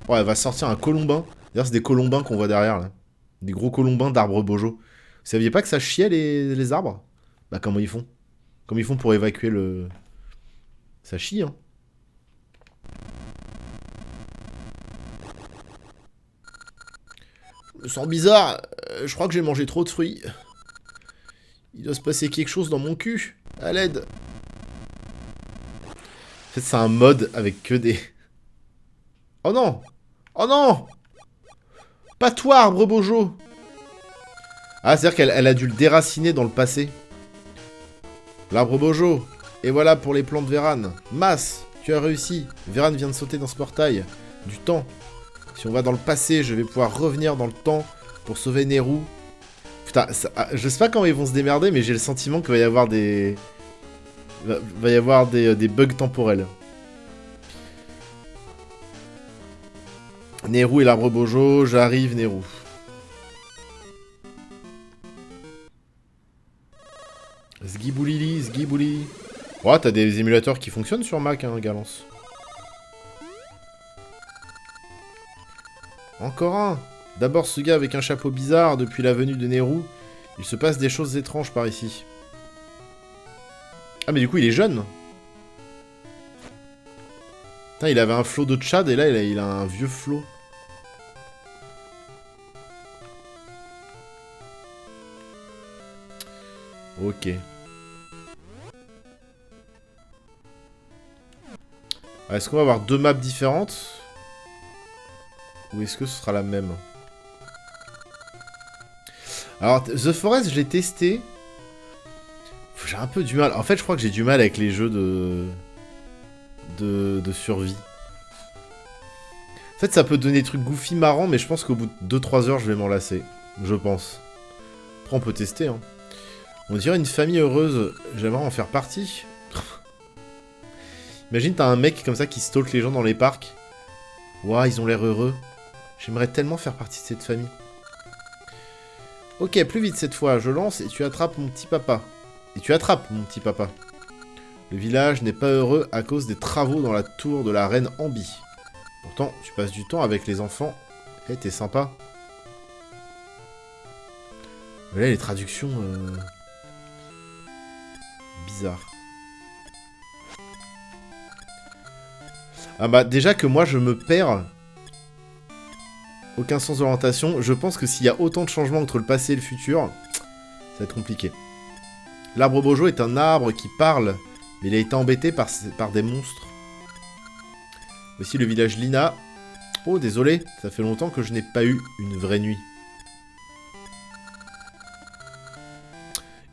Oh, elle va sortir un colombin. D'ailleurs, c'est des colombins qu'on voit derrière, là. Des gros colombins d'arbres Bojo. Vous saviez pas que ça chiait, les arbres? Bah, comment ils font? Comment ils font pour évacuer le... Ça chie, hein. Je me sens bizarre. Je crois que j'ai mangé trop de fruits. Il doit se passer quelque chose dans mon cul. À l'aide. En fait, c'est un mode avec que des... Oh non! Oh non! Pas toi, arbre bojo! Ah, c'est-à-dire qu'elle a dû le déraciner dans le passé. L'arbre bojo. Et voilà pour les plantes Véran. Mas, tu as réussi. Véran vient de sauter dans ce portail. Du temps. Si on va dans le passé, je vais pouvoir revenir dans le temps pour sauver Nehru. Putain, je sais pas comment ils vont se démerder, mais j'ai le sentiment qu'il va y avoir des... va y avoir des bugs temporels. Nehru et l'arbre bojo, j'arrive Nehru. Zgiboulili, zgibouli. Oh, t'as des émulateurs qui fonctionnent sur Mac, hein, Galance. Encore un. D'abord ce gars avec un chapeau bizarre depuis la venue de Nehru. Il se passe des choses étranges par ici. Ah mais du coup il est jeune. Putain, il avait un flot de Tchad et là il a un vieux flot. Ok. Est-ce qu'on va avoir deux maps différentes? Ou est-ce que ce sera la même? Alors, The Forest, je l'ai testé. J'ai un peu du mal. En fait, je crois que j'ai du mal avec les jeux de survie. En fait, ça peut donner des trucs goofy marrants, mais je pense qu'au bout de 2-3 heures, je vais m'en lasser. Je pense. Après, on peut tester, hein. On dirait une famille heureuse. J'aimerais en faire partie. Imagine, t'as un mec comme ça qui stalk les gens dans les parcs. Ouah, ils ont l'air heureux. J'aimerais tellement faire partie de cette famille. Ok, plus vite cette fois. Je lance et tu attrapes mon petit papa. Et tu attrapes mon petit papa. Le village n'est pas heureux à cause des travaux dans la tour de la reine Ambi. Pourtant, tu passes du temps avec les enfants. Eh, t'es sympa. Mais là, les traductions... bizarres. Ah bah, déjà que moi, je me perds... Aucun sens d'orientation. Je pense que s'il y a autant de changements entre le passé et le futur, ça va être compliqué. L'arbre bojo est un arbre qui parle, mais il a été embêté par des monstres. Voici le village Lina. Oh, désolé, ça fait longtemps que je n'ai pas eu une vraie nuit.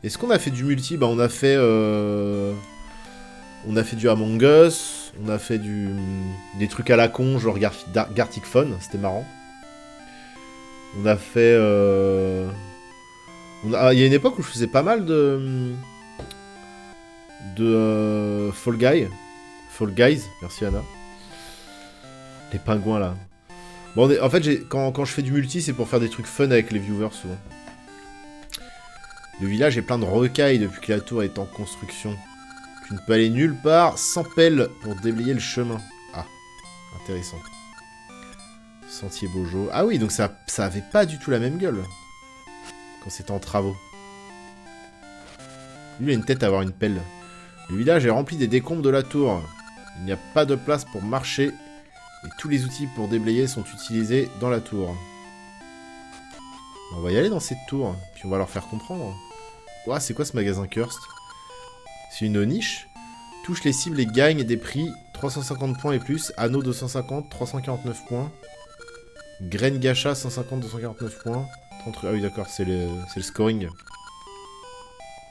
Est-ce qu'on a fait du multi? Bah, on a fait du Among Us, on a fait des trucs à la con, genre Gartic Phone, c'était marrant. On a fait... il y a une époque où je faisais pas mal de Fall Guy. Fall Guys, merci Anna. Les pingouins là. Bon, en fait, quand je fais du multi, c'est pour faire des trucs fun avec les viewers souvent. Le village est plein de rocailles depuis que la tour est en construction. Tu ne peux aller nulle part sans pelle pour déblayer le chemin. Ah, intéressant. Sentier Bojo. Ah oui, donc ça avait pas du tout la même gueule. Quand c'était en travaux. Lui, il a une tête à avoir une pelle. Le village est rempli des décombres de la tour. Il n'y a pas de place pour marcher. Et tous les outils pour déblayer sont utilisés dans la tour. On va y aller dans cette tour. Puis on va leur faire comprendre. Ouah, c'est quoi ce magasin Cursed? C'est une niche. Touche les cibles et gagne des prix 350 points et plus. Anneau 250, 349 points. Graine gacha 150, 249 points. 30... Ah oui, d'accord, c'est le scoring.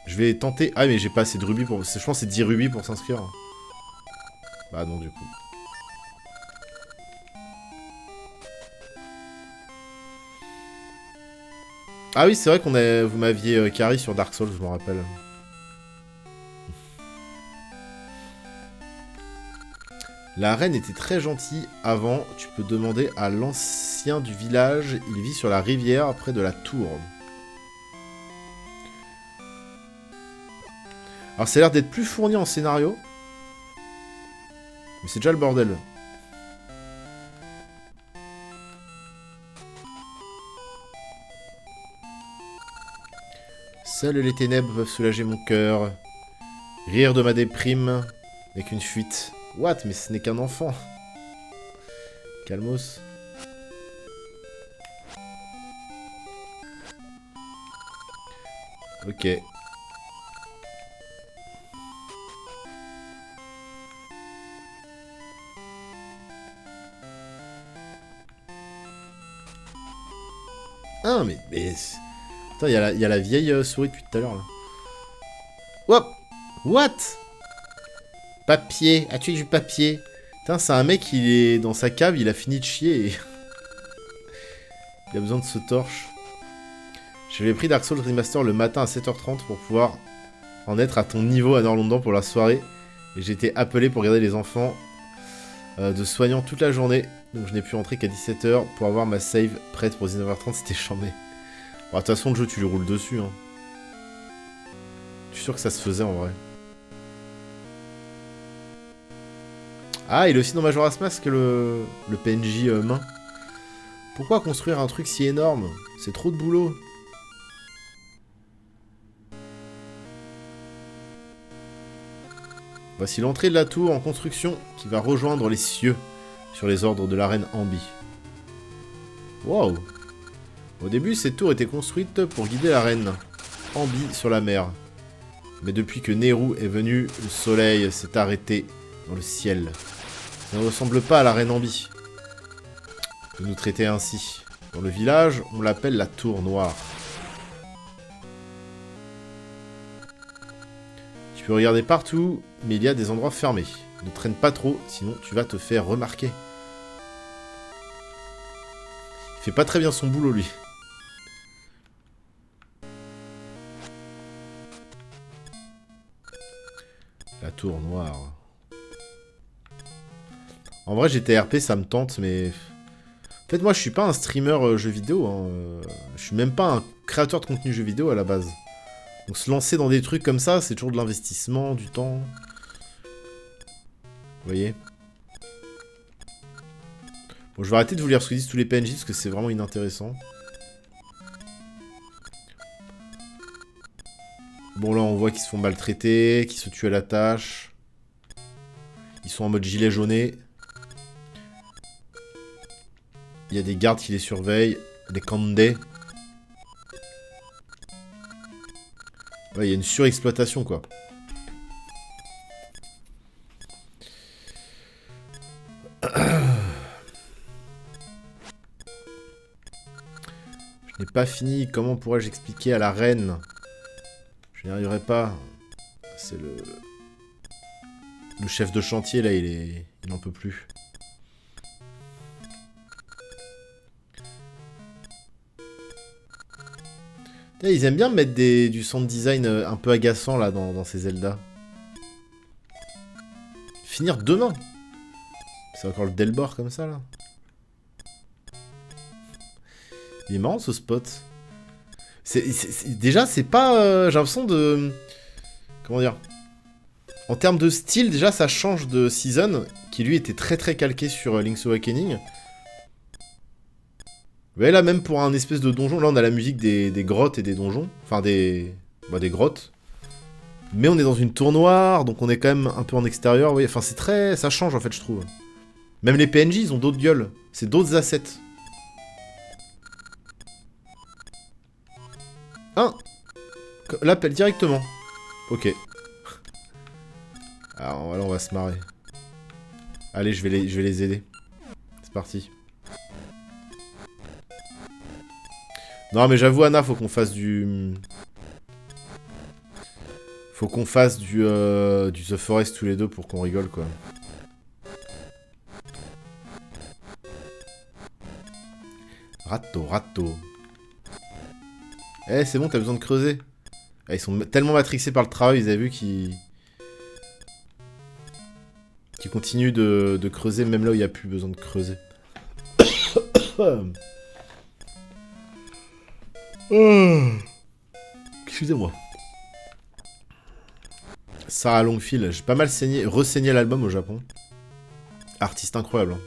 Je vais tenter... Ah, mais j'ai pas assez de rubis pour... Je pense que c'est 10 rubis pour s'inscrire. Bah non, du coup. Ah oui, c'est vrai vous m'aviez carry sur Dark Souls, je m'en rappelle. La reine était très gentille avant. Tu peux demander à l'ancien du village. Il vit sur la rivière près de la tour. Alors ça a l'air d'être plus fourni en scénario. Mais c'est déjà le bordel. Seules les ténèbres peuvent soulager mon cœur. Rire de ma déprime n'est qu'une fuite. What? Mais ce n'est qu'un enfant. Calmos. Ok. 1, mais... Attends, il y a la vieille souris depuis tout à l'heure, là. Hop. What? Papier. As-tu du papier? Putain, c'est un mec, il est dans sa cave, il a fini de chier et... il a besoin de ce torche. J'avais pris Dark Souls Remaster le matin à 7h30 pour pouvoir en être à ton niveau à Norlondon pour la soirée. Et j'ai été appelé pour garder les enfants de soignants toute la journée. Donc je n'ai pu rentrer qu'à 17h pour avoir ma save prête pour 19h30, c'était chambé. Bon, de toute façon, le jeu, tu lui roules dessus. Hein. Je suis sûr que ça se faisait en vrai. Ah, il est aussi dans Majora's Mask le PNJ main. Pourquoi construire un truc si énorme? C'est trop de boulot. Voici l'entrée de la tour en construction qui va rejoindre les cieux sur les ordres de la reine Ambi. Wow. Au début, cette tour était construite pour guider la reine Ambi sur la mer. Mais depuis que Nehru est venu, le soleil s'est arrêté dans le ciel. Ça ne ressemble pas à la reine Ambi de nous traiter ainsi. Dans le village, on l'appelle la tour noire. Tu peux regarder partout, mais il y a des endroits fermés. Ne traîne pas trop, sinon tu vas te faire remarquer. Il fait pas très bien son boulot, lui. La tour noire. En vrai, GTRP, ça me tente, mais... En fait, moi, je suis pas un streamer jeu vidéo. Hein. Je suis même pas un créateur de contenu jeu vidéo à la base. Donc se lancer dans des trucs comme ça, c'est toujours de l'investissement, du temps. Vous voyez? Bon, je vais arrêter de vous lire ce que disent tous les PNJ, parce que c'est vraiment inintéressant. Bon, là, on voit qu'ils se font maltraiter, qu'ils se tuent à la tâche. Ils sont en mode gilet jauné. Il y a des gardes qui les surveillent, des kandés. Ouais, il y a une surexploitation, quoi. Je n'ai pas fini. Comment pourrais-je expliquer à la reine? Je n'y arriverai pas. C'est le... Le chef de chantier, là, il n'en peut plus. Ils aiment bien mettre du sound design un peu agaçant, là, dans ces Zelda. Finir demain. C'est encore le Delbor, comme ça, là. Il est marrant, ce spot. Déjà, c'est pas... j'ai l'impression de... Comment dire? En termes de style, déjà, ça change de Season, qui lui était très très calqué sur Link's Awakening. Vous voyez là, même pour un espèce de donjon, là on a la musique des grottes et des donjons. Enfin des grottes. Mais on est dans une tour noire, donc on est quand même un peu en extérieur. Vous voyez, enfin c'est très... ça change en fait, je trouve. Même les PNJ, ils ont d'autres gueules. C'est d'autres assets. L'appel directement. Ok. Alors là on va se marrer. Allez, je vais les aider. C'est parti. Non mais j'avoue Anna, faut qu'on fasse du... Faut qu'on fasse du The Forest tous les deux pour qu'on rigole quoi. Rato. Eh c'est bon, t'as besoin de creuser. Ah, ils sont tellement matrixés par le travail, vous avez vu qu'ils continuent de creuser même là où il n'y a plus besoin de creuser. Excusez-moi. Sarah Longfield, j'ai pas mal re-saigné l'album au Japon. Artiste incroyable. Hein.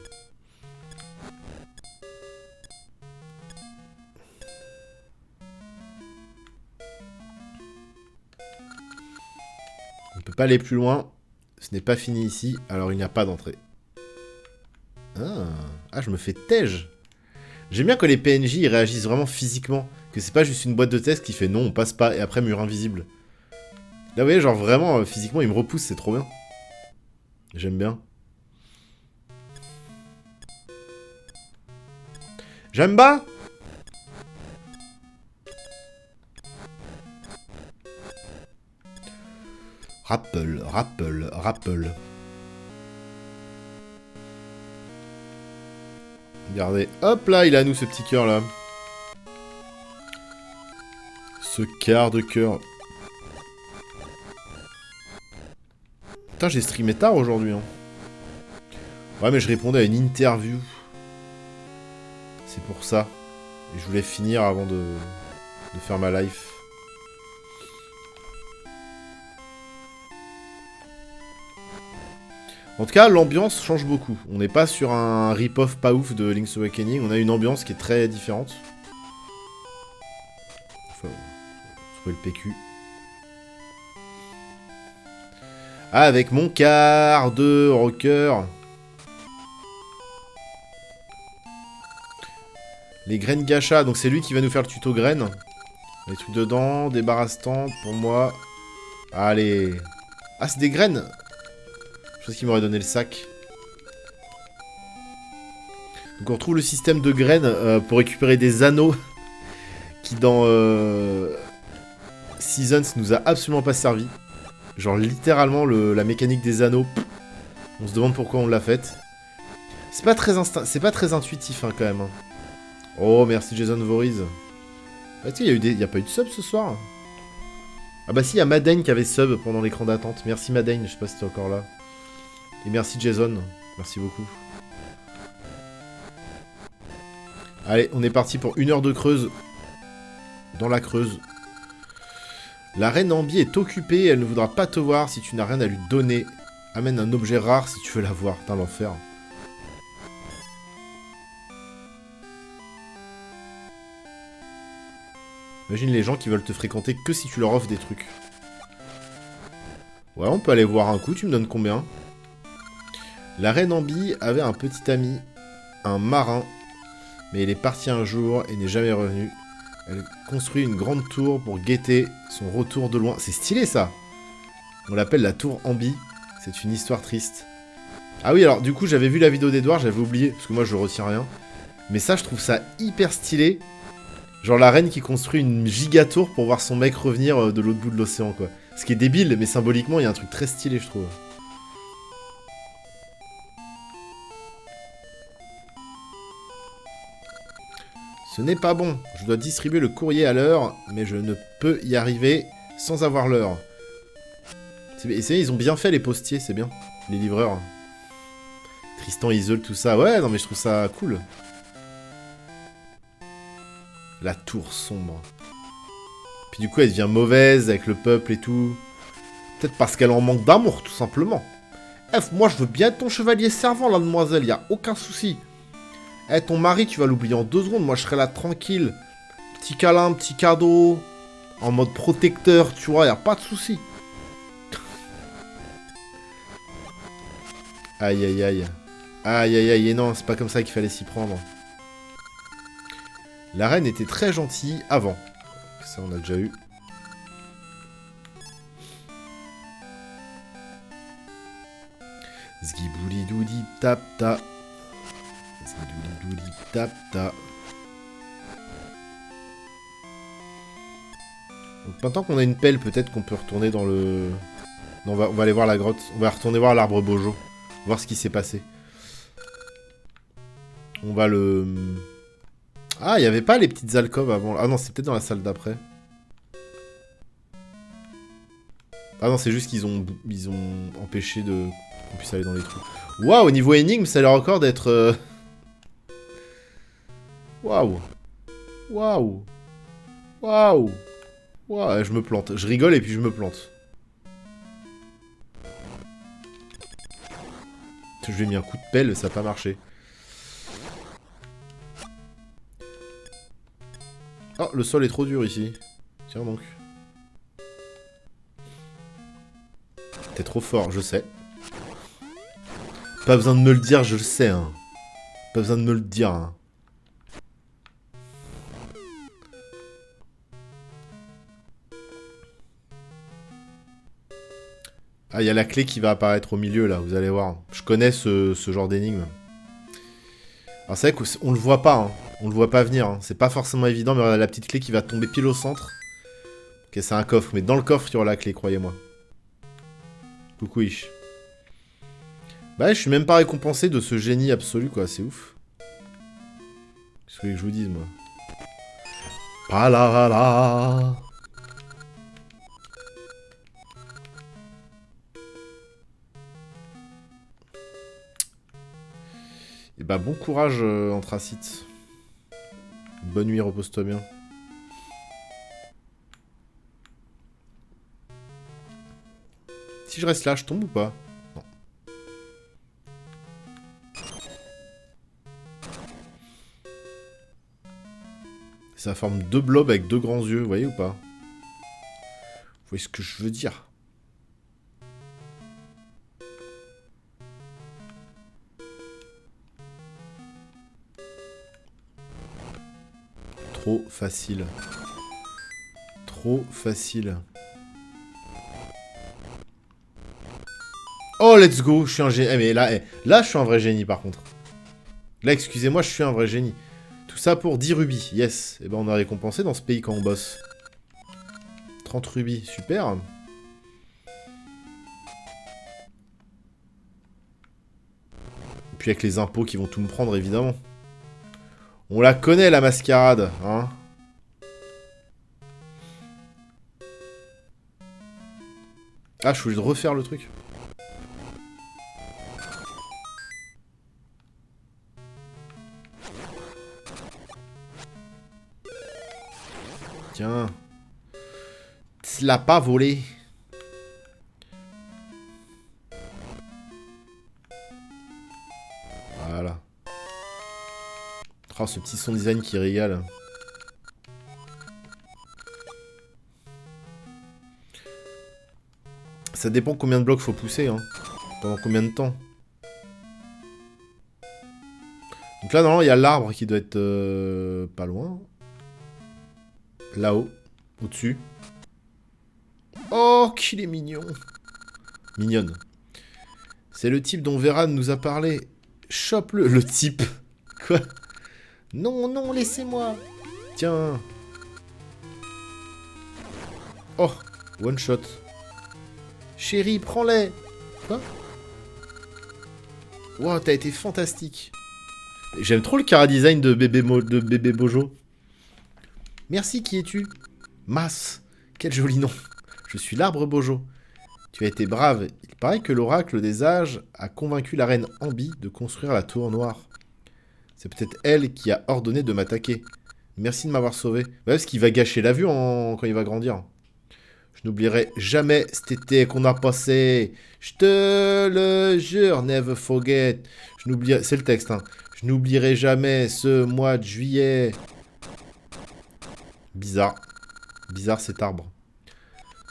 On peut pas aller plus loin. Ce n'est pas fini ici, alors il n'y a pas d'entrée. Ah, je me fais tège. J'aime bien que les PNJ ils réagissent vraiment physiquement. Que c'est pas juste une boîte de test qui fait non, on passe pas, et après mur invisible. Là, vous voyez, genre vraiment, physiquement, il me repousse, c'est trop bien. J'aime bien. J'aime pas. Rappel, rappel, rappel. Regardez, hop là, il est à nous ce petit cœur là. Ce quart de cœur. Putain, j'ai streamé tard aujourd'hui. Hein. Ouais, mais je répondais à une interview. C'est pour ça. Et je voulais finir avant de faire ma life. En tout cas, l'ambiance change beaucoup. On n'est pas sur un rip-off pas ouf de Link's Awakening. On a une ambiance qui est très différente. Faut trouver le PQ. Ah, avec mon quart de rocker. Les graines gacha. Donc c'est lui qui va nous faire le tuto graines. Les trucs dedans. Débarrasse-temps pour moi. Allez. Ah, c'est des graines. Je pense qu'il m'aurait donné le sac. Donc on retrouve le système de graines pour récupérer des anneaux qui dans Seasons nous a absolument pas servi. Genre littéralement la mécanique des anneaux, on se demande pourquoi on l'a faite. C'est pas très intuitif hein, quand même. Hein. Oh merci Jason Voorhees. Ah, tu sais, il y a pas eu de sub ce soir. Ah bah si, il y a Madane qui avait sub pendant l'écran d'attente. Merci Madane, je sais pas si t'es encore là. Et merci Jason, merci beaucoup. Allez, on est parti pour 1 heure de creuse. Dans la creuse. La reine Ambi est occupée, elle ne voudra pas te voir si tu n'as rien à lui donner. Amène un objet rare si tu veux la voir. Putain, l'enfer. Imagine les gens qui veulent te fréquenter que si tu leur offres des trucs. Ouais, on peut aller voir un coup, tu me donnes combien? La reine Ambi avait un petit ami, un marin, mais il est parti un jour et n'est jamais revenu. Elle construit une grande tour pour guetter son retour de loin. C'est stylé ça. On l'appelle la tour Ambi. C'est une histoire triste. Ah oui, alors du coup j'avais vu la vidéo d'Edouard, j'avais oublié, parce que moi je retiens rien. Mais ça je trouve ça hyper stylé. Genre la reine qui construit une giga tour pour voir son mec revenir de l'autre bout de l'océan quoi. Ce qui est débile, mais symboliquement il y a un truc très stylé je trouve. Ce n'est pas bon. Je dois distribuer le courrier à l'heure, mais je ne peux y arriver sans avoir l'heure. Et ils ont bien fait les postiers, c'est bien. Les livreurs. Tristan Isole, tout ça. Ouais, non mais je trouve ça cool. La tour sombre. Puis du coup, elle devient mauvaise avec le peuple et tout. Peut-être parce qu'elle en manque d'amour, tout simplement. Moi, je veux bien être ton chevalier servant, la demoiselle. Y a aucun souci. Eh, ton mari, tu vas l'oublier en 2 secondes. Moi, je serai là tranquille. Petit câlin, petit cadeau. En mode protecteur, tu vois, y a pas de souci. Aïe, aïe, aïe. Aïe, aïe, aïe. Et non, c'est pas comme ça qu'il fallait s'y prendre. La reine était très gentille avant. Ça, on a déjà eu. Zgibouli doudi tap ta. Zgibouli doudi tap ta. Donc maintenant qu'on a une pelle, peut-être qu'on peut retourner dans le... Non, on va aller voir la grotte. On va retourner voir l'arbre Bojo. Voir ce qui s'est passé. On va le... Ah, il n'y avait pas les petites alcôves avant. Ah non, c'est peut-être dans la salle d'après. Ah non, c'est juste qu'ils ont empêché qu'on puisse aller dans les trous. Waouh, au niveau énigme, ça a l'air encore d'être... Waouh. Waouh. Waouh. Waouh, je me plante. Je rigole et puis je me plante. Je lui ai mis un coup de pelle, ça n'a pas marché. Oh, le sol est trop dur ici. Tiens donc. T'es trop fort, je sais. Pas besoin de me le dire, je le sais. Hein. Pas besoin de me le dire. Hein. Ah, il y a la clé qui va apparaître au milieu, là, vous allez voir. Je connais ce genre d'énigme. Alors c'est vrai qu'on le voit pas, hein. On le voit pas venir. Hein. C'est pas forcément évident, mais regardez la petite clé qui va tomber pile au centre. Ok, c'est un coffre, mais dans le coffre, il y aura la clé, croyez-moi. Coucou Ish. Bah, je suis même pas récompensé de ce génie absolu, quoi. C'est ouf. Qu'est-ce que je vous dise, moi? Pa la la la. Et bah, bon courage, Anthracite. Bonne nuit, repose-toi bien. Si je reste là, je tombe ou pas? Non. Ça forme deux blobs avec deux grands yeux, vous voyez ou pas? Vous voyez ce que je veux dire? Trop facile. Trop facile. Oh, let's go, je suis un génie. Eh, mais là, là, je suis un vrai génie, par contre. Là, excusez-moi, je suis un vrai génie. Tout ça pour 10 rubis, yes. Et ben, on a récompensé dans ce pays quand on bosse. 30 rubis, super. Et puis avec les impôts qui vont tout me prendre, évidemment. On la connaît, la mascarade, hein. Ah, je suis obligé de refaire le truc. Tiens. Tu l'as pas volé. Voilà. Oh, ce petit son design qui régale. Ça dépend combien de blocs faut pousser, hein. Pendant combien de temps. Donc là, normalement, il y a l'arbre qui doit être pas loin. Là-haut. Au-dessus. Oh, qu'il est mignon. Mignonne. C'est le type dont Véran nous a parlé. Chope-le. Le type. Quoi? Non, non, laissez-moi. Tiens. Oh, one shot. Chérie, prends-les. Quoi? Wow, t'as été fantastique. J'aime trop le chara-design de bébé Bojo. Merci, qui es-tu? Mas. Quel joli nom. Je suis l'arbre Bojo. Tu as été brave. Il paraît que l'oracle des âges a convaincu la reine Ambi de construire la tour noire. C'est peut-être elle qui a ordonné de m'attaquer. Merci de m'avoir sauvé. Bah, parce qu'il va gâcher la vue quand il va grandir. Je n'oublierai jamais cet été qu'on a passé. Je te le jure, never forget. Je n'oublierai... C'est le texte, hein. Je n'oublierai jamais ce mois de juillet. Bizarre. Bizarre cet arbre.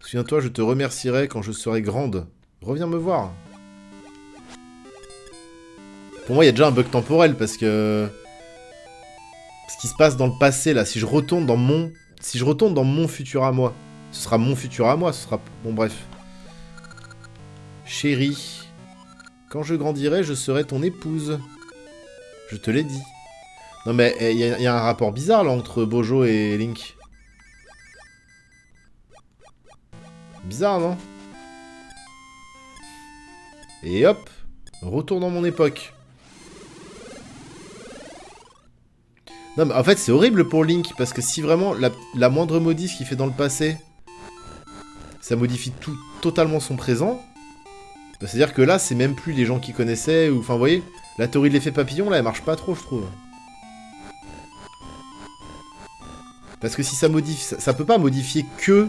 Souviens-toi, je te remercierai quand je serai grande. Reviens me voir. Pour moi, il y a déjà un bug temporel parce que... Ce qui se passe dans le passé, là, si je retourne dans mon futur à moi, ce sera mon futur à moi, ce sera... Bon, bref. Chérie, quand je grandirai, je serai ton épouse. Je te l'ai dit. Non, mais il y a un rapport bizarre, là, entre Bojo et Link. Bizarre, non? Et hop, retour dans mon époque. Non, mais en fait, c'est horrible pour Link, parce que si vraiment la moindre modif qu'il fait dans le passé, ça modifie totalement son présent, bah, c'est-à-dire que là, c'est même plus les gens qui connaissaient, ou... Enfin, vous voyez, la théorie de l'effet papillon, là, elle marche pas trop, je trouve. Parce que si ça modifie... Ça peut pas modifier que...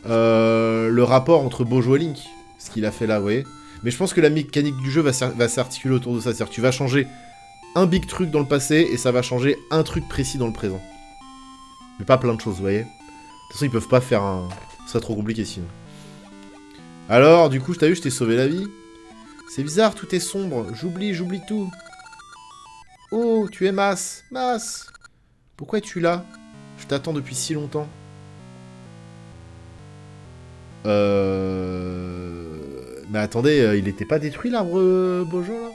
le rapport entre Bojo et Link. Ce qu'il a fait là, vous voyez. Mais je pense que la mécanique du jeu va s'articuler autour de ça. C'est-à-dire que tu vas changer un big truc dans le passé et ça va changer un truc précis dans le présent. Mais pas plein de choses, vous voyez. De toute façon, ils peuvent pas faire un... Ce serait trop compliqué sinon. Alors, du coup, t'as vu, je t'ai sauvé la vie. C'est bizarre, tout est sombre. J'oublie tout. Oh, tu es Mas. Mas. Pourquoi es-tu là? Je t'attends depuis si longtemps. Mais attendez, il était pas détruit l'arbre Bojo là?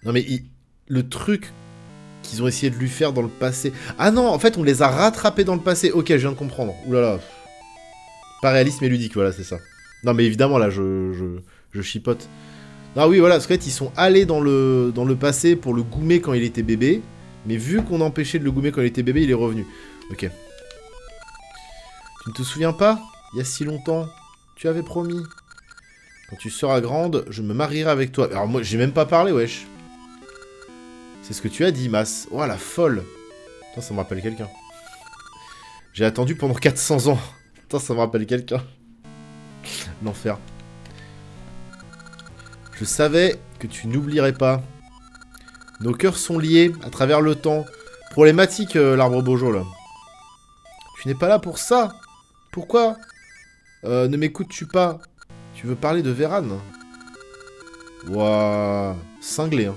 Non mais le truc qu'ils ont essayé de lui faire dans le passé. Ah non, en fait, on les a rattrapés dans le passé. Ok, je viens de comprendre. Oulala. Pas réaliste, mais ludique, voilà, c'est ça. Non, mais évidemment, là, je chipote. Ah oui, voilà, parce qu'en fait, ils sont allés dans le passé pour le goumer quand il était bébé. Mais vu qu'on empêchait de le goumer quand il était bébé, il est revenu. Ok. Tu ne te souviens pas? Il y a si longtemps, tu avais promis. Quand tu seras grande, je me marierai avec toi. Alors moi, j'ai même pas parlé, wesh. C'est ce que tu as dit, Mas. Oh, la folle. Putain, ça me rappelle quelqu'un. J'ai attendu pendant 400 ans. Putain, ça me rappelle quelqu'un. L'enfer. Je savais que tu n'oublierais pas. Nos cœurs sont liés à travers le temps. Problématique, l'arbre Bojo, là. Tu n'es pas là pour ça. Pourquoi ne m'écoutes-tu pas? Tu veux parler de Véran? Ouah, cinglé, hein.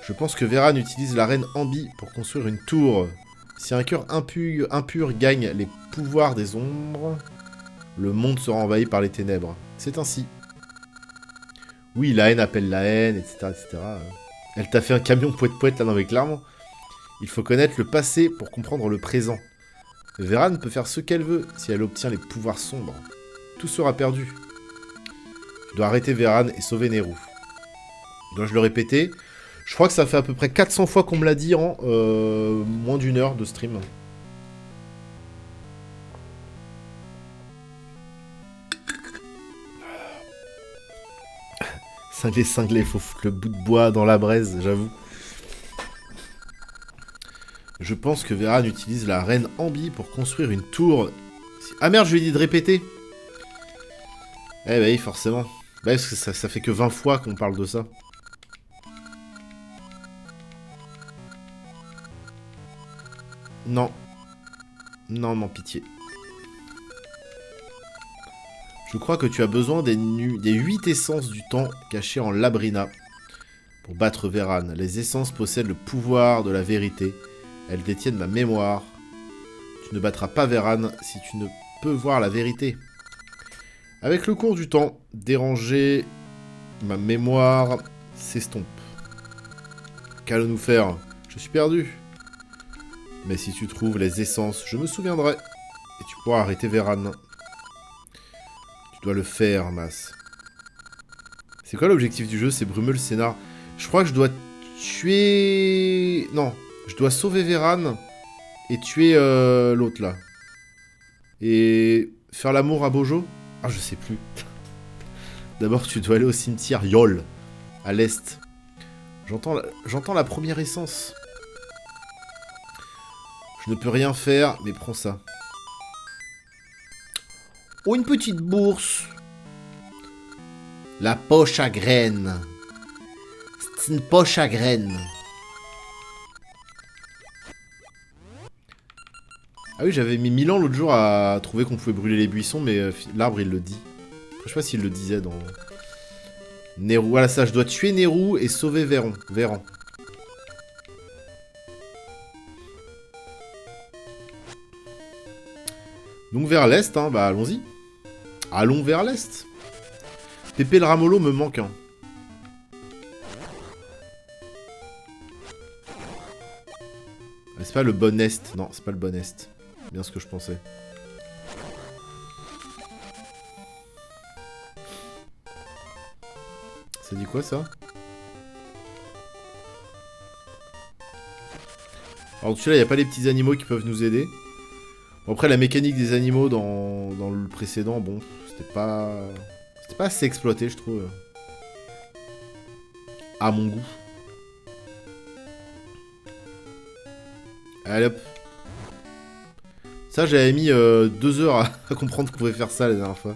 Je pense que Véran utilise la reine Ambi pour construire une tour. Si un cœur impur gagne les pouvoirs des ombres, le monde sera envahi par les ténèbres. C'est ainsi. Oui, la haine appelle la haine, etc. etc. Elle t'a fait un camion poète-poète là, non mais clairement. Il faut connaître le passé pour comprendre le présent. Véran peut faire ce qu'elle veut si elle obtient les pouvoirs sombres. Tout sera perdu. Tu dois arrêter Véran et sauver Nehru. Dois-je le répéter? Je crois que ça fait à peu près 400 fois qu'on me l'a dit en moins d'une heure de stream. Cinglé, faut foutre le bout de bois dans la braise, j'avoue. Je pense que Véran utilise la reine Ambi pour construire une tour. Ah merde, je lui ai dit de répéter. Eh bah oui, forcément. Bah parce que ça fait que 20 fois qu'on parle de ça. Non. Non, pitié. Je crois que tu as besoin des 8 essences du temps cachées en Labrina pour battre Véran. Les essences possèdent le pouvoir de la vérité. Elles détiennent ma mémoire. Tu ne battras pas Véran si tu ne peux voir la vérité. Avec le cours du temps, déranger ma mémoire s'estompe. Qu'allons-nous faire? Je suis perdu. Mais si tu trouves les essences, je me souviendrai. Et tu pourras arrêter Véran. Tu dois le faire, Mas. C'est quoi l'objectif du jeu? C'est brumer le scénar. Je crois que je dois tuer... Non, je dois sauver Véran et tuer l'autre, là. Et faire l'amour à Bojo? Ah, je sais plus. D'abord, tu dois aller au cimetière Yol, à l'est. J'entends la première essence. Je ne peux rien faire, mais prends ça. Oh, une petite bourse. La poche à graines. C'est une poche à graines. Ah oui, j'avais mis 1000 ans l'autre jour à trouver qu'on pouvait brûler les buissons, mais l'arbre, il le dit. Je sais pas s'il le disait dans... Nehru. Voilà ça, je dois tuer Nehru et sauver Véran. Donc vers l'est, hein, bah allons-y. Allons vers l'est. Pépé le Ramolo me manque, hein. C'est pas le bon est. Non, c'est pas le bon est. Bien ce que je pensais. Ça dit quoi, ça? Alors, celui-là, il n'y a pas les petits animaux qui peuvent nous aider. Bon, après, la mécanique des animaux dans le précédent, bon, c'était pas assez exploité, je trouve. À mon goût. Allez, hop. Ça, j'avais mis 2 heures à comprendre qu'on pouvait faire ça la dernière fois.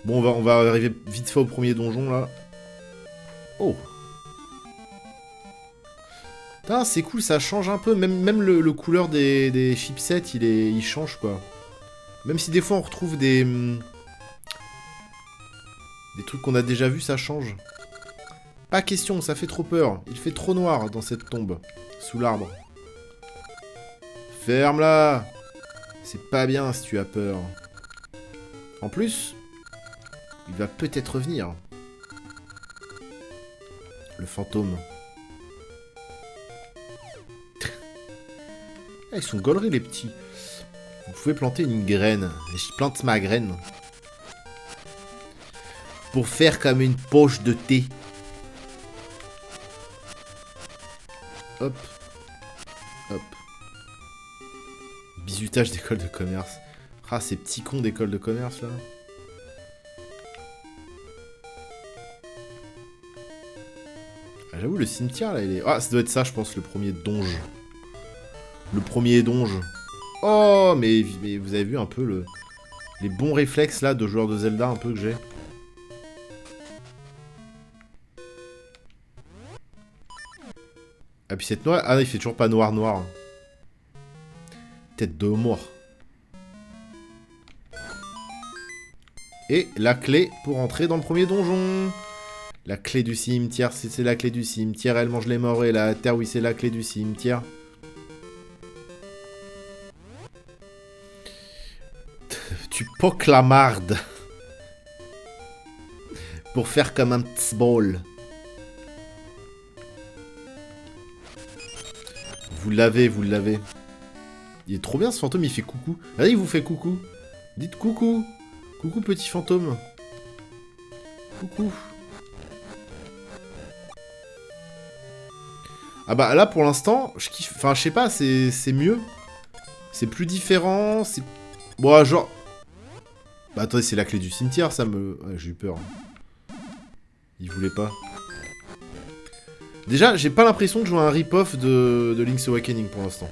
Bon, on va arriver vite fait au premier donjon, là. Oh. Putain, c'est cool, ça change un peu. Même le couleur des chipsets, il change, quoi. Même si des fois, on retrouve des trucs qu'on a déjà vus, ça change. Pas question, ça fait trop peur. Il fait trop noir dans cette tombe, sous l'arbre. Ferme-la. C'est pas bien si tu as peur. En plus... il va peut-être revenir. Le fantôme. Ah, ils sont gauleries les petits. Vous pouvez planter une graine. Et je plante ma graine. Pour faire comme une poche de thé. Hop. Hop. Bizutage d'école de commerce. Ah, ces petits cons d'école de commerce, là. Ah, j'avoue, le cimetière, là, il est... Ah, ça doit être ça, je pense, le premier donge. Le premier donge. Oh, mais vous avez vu un peu les bons réflexes, là, de joueur de Zelda, un peu, que j'ai. Ah, puis cette noix... Ah, il fait toujours pas noir. Tête de mort. Et la clé pour entrer dans le premier donjon. La clé du cimetière, c'est la clé du cimetière. Elle mange les morts et la terre, oui, c'est la clé du cimetière. Tu poques la marde. Pour faire comme un petit bol. Vous l'avez. Il est trop bien ce fantôme, il fait coucou. Allez, il vous fait coucou. Dites coucou. Coucou petit fantôme. Coucou. Ah bah là pour l'instant, je kiffe. Enfin je sais pas, c'est mieux. C'est plus différent. C'est... Bon genre... Bah attendez, c'est la clé du cimetière, ça me... Ouais, j'ai eu peur. Il voulait pas. Déjà, j'ai pas l'impression de jouer à un rip-off de Link's Awakening pour l'instant.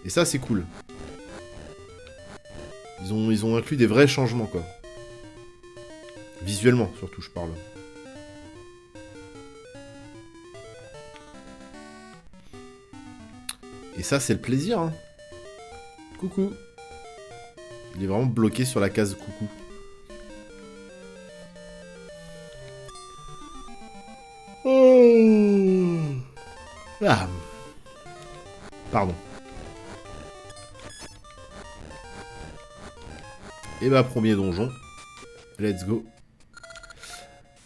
Et ça, c'est cool. Ils ont inclus des vrais changements, quoi. Visuellement, surtout, je parle. Et ça, c'est le plaisir, hein. Coucou. Il est vraiment bloqué sur la case coucou. Oh. Ah. Pardon. Et bah, premier donjon. Let's go.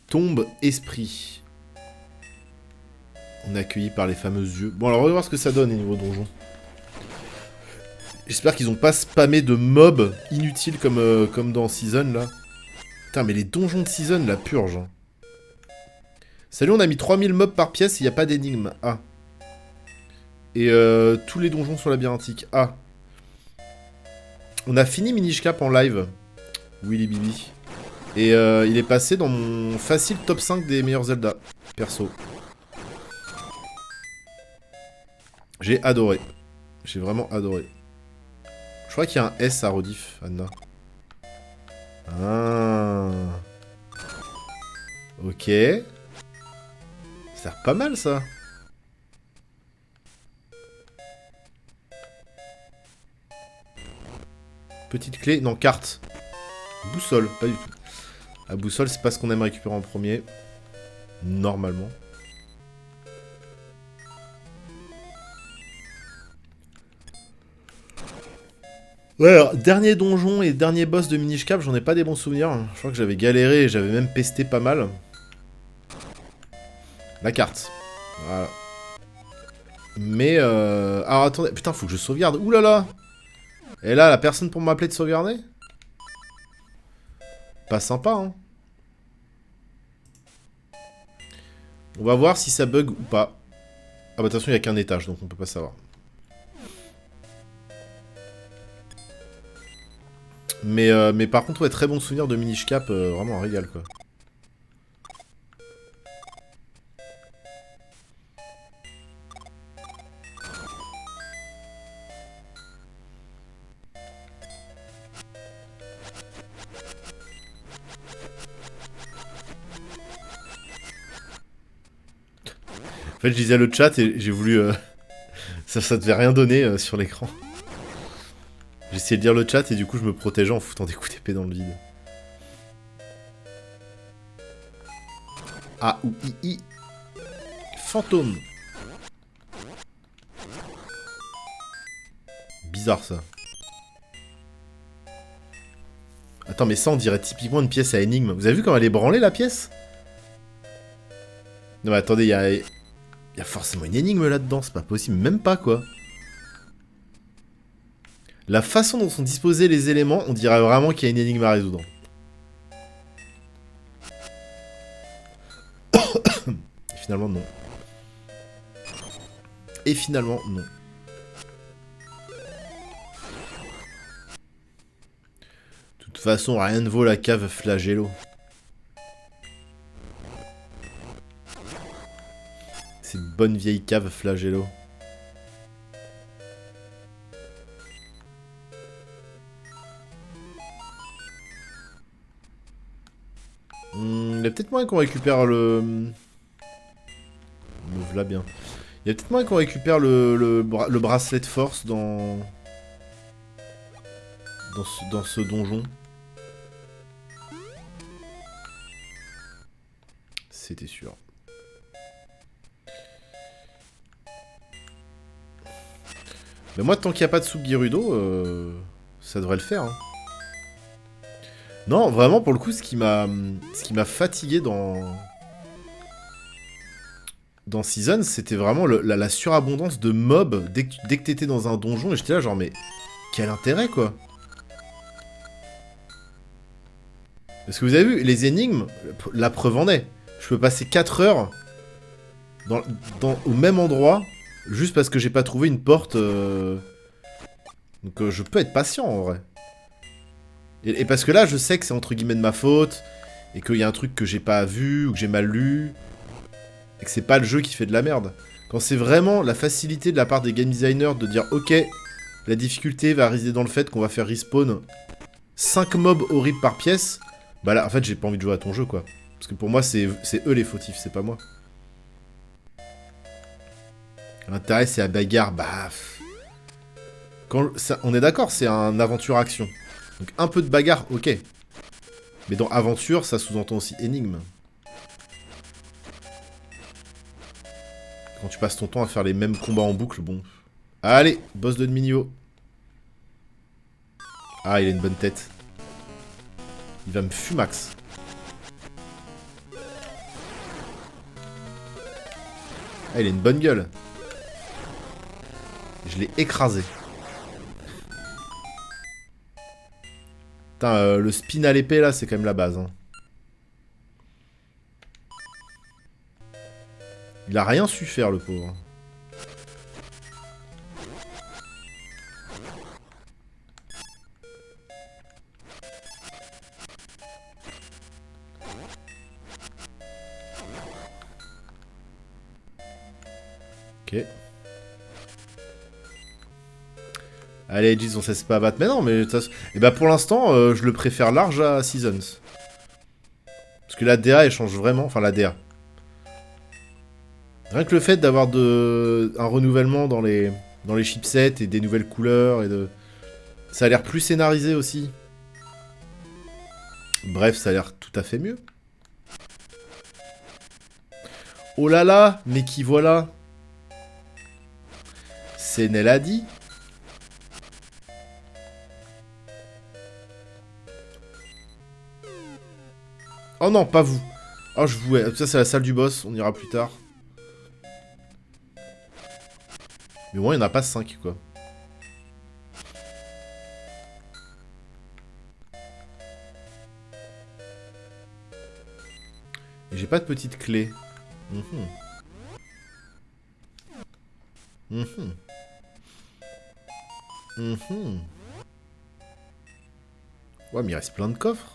Tombe esprit. On est accueilli par les fameux yeux. Bon, alors, on va voir ce que ça donne au niveau donjon. J'espère qu'ils ont pas spammé de mobs inutiles comme dans Season, là. Putain, mais les donjons de Season, la purge. Hein. Salut, on a mis 3000 mobs par pièce, il n'y a pas d'énigme. Ah. Et tous les donjons sont labyrinthiques. Ah. On a fini Minish Cap en live. Willy Bibi. Et il est passé dans mon facile top 5 des meilleurs Zelda. Perso. J'ai adoré. J'ai vraiment adoré. Je crois qu'il y a un S à rediff, Anna. Ah. Ok. Ça a l'air pas mal, ça. Petite clé. Non, carte. Boussole, pas du tout. La boussole, c'est pas ce qu'on aime récupérer en premier. Normalement. Ouais, alors, dernier donjon et dernier boss de Minish Cap, j'en ai pas des bons souvenirs. Je crois que j'avais galéré et j'avais même pesté pas mal. La carte. Voilà. Mais alors attendez, putain, faut que je sauvegarde. Ouh là là. Et là, la personne pour m'appeler de sauvegarder? Pas sympa, hein. On va voir si ça bug ou pas. Ah bah attention, il n'y a qu'un étage, donc on peut pas savoir. Mais par contre, ouais, très bon souvenir de Minish Cap, vraiment un régal, quoi. En fait, je lisais le chat et j'ai voulu... ça devait rien donner sur l'écran. J'ai essayé de lire le chat et du coup, je me protégeais en foutant des coups d'épée dans le vide. A ou I. Fantôme. Bizarre, ça. Attends, mais ça, on dirait typiquement une pièce à énigme. Vous avez vu comment elle est branlée, la pièce? Non mais attendez, il y a forcément une énigme là-dedans, c'est pas possible, même pas quoi. La façon dont sont disposés les éléments, on dirait vraiment qu'il y a une énigme à résoudre. Et finalement non. Et finalement non. De toute façon, rien ne vaut la cave flagello. C'est une bonne vieille cave flagello. Il y a peut-être moyen qu'on récupère le... Me voilà bien. Il y a peut-être moyen qu'on récupère le bracelet de force dans... Dans ce donjon. C'était sûr. Mais moi, tant qu'il n'y a pas de soupe Gerudo, ça devrait le faire. Hein. Non, vraiment, pour le coup, ce qui m'a fatigué dans Season, c'était vraiment la surabondance de mobs dès que t'étais dans un donjon, et j'étais là genre, mais quel intérêt, quoi. Parce que vous avez vu, les énigmes, la preuve en est. Je peux passer 4 heures au même endroit, juste parce que j'ai pas trouvé une porte... Donc je peux être patient, en vrai. Et parce que là, je sais que c'est entre guillemets de ma faute, et qu'il y a un truc que j'ai pas vu, ou que j'ai mal lu, et que c'est pas le jeu qui fait de la merde. Quand c'est vraiment la facilité de la part des game designers de dire « Ok, la difficulté va résider dans le fait qu'on va faire respawn 5 mobs horribles par pièce », bah là, en fait, j'ai pas envie de jouer à ton jeu, quoi. Parce que pour moi, c'est eux les fautifs, c'est pas moi. L'intérêt, c'est la bagarre, bah... on est d'accord, c'est un aventure-action. Donc un peu de bagarre, ok. Mais dans aventure, ça sous-entend aussi énigme. Quand tu passes ton temps à faire les mêmes combats en boucle, bon... Allez, boss de niveau. Ah, il a une bonne tête. Il va me fumax. Ah, il a une bonne gueule. Je l'ai écrasé. Putain, le spin à l'épée, là, c'est quand même la base. Hein. Il a rien su faire, le pauvre. Ok. Allez, Edge, on sait pas battre. Mais non, mais... Et bah pour l'instant, je le préfère large à Seasons. Parce que la DA, elle change vraiment. Enfin, la DA. Rien que le fait d'avoir un renouvellement dans les chipsets et des nouvelles couleurs et de... Ça a l'air plus scénarisé aussi. Bref, ça a l'air tout à fait mieux. Oh là là, mais qui voilà. C'est Neladi. Oh non, pas vous. Oh, je vous... Ça, c'est la salle du boss. On ira plus tard. Mais au moins, il n'y en a pas 5, quoi. Et j'ai pas de petite clé. Ouais, mais il reste plein de coffres.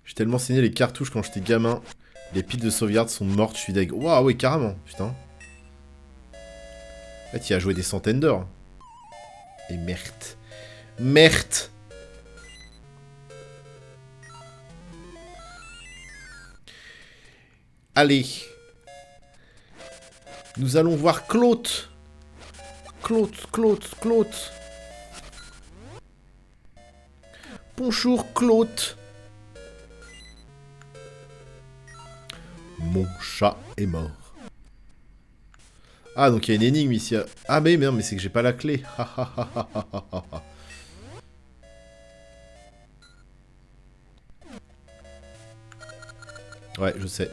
J'ai tellement saigné les cartouches quand j'étais gamin. Les piles de sauvegarde sont mortes, je suis deg. Waouh, ouais, carrément, putain. En fait, il a joué des centaines d'heures. Et merde. Merde. Allez. Nous allons voir Claude. Claude. Bonjour, Claude. Mon chat est mort. Ah, donc il y a une énigme ici. Ah, mais non, mais c'est que j'ai pas la clé. Ouais, je sais.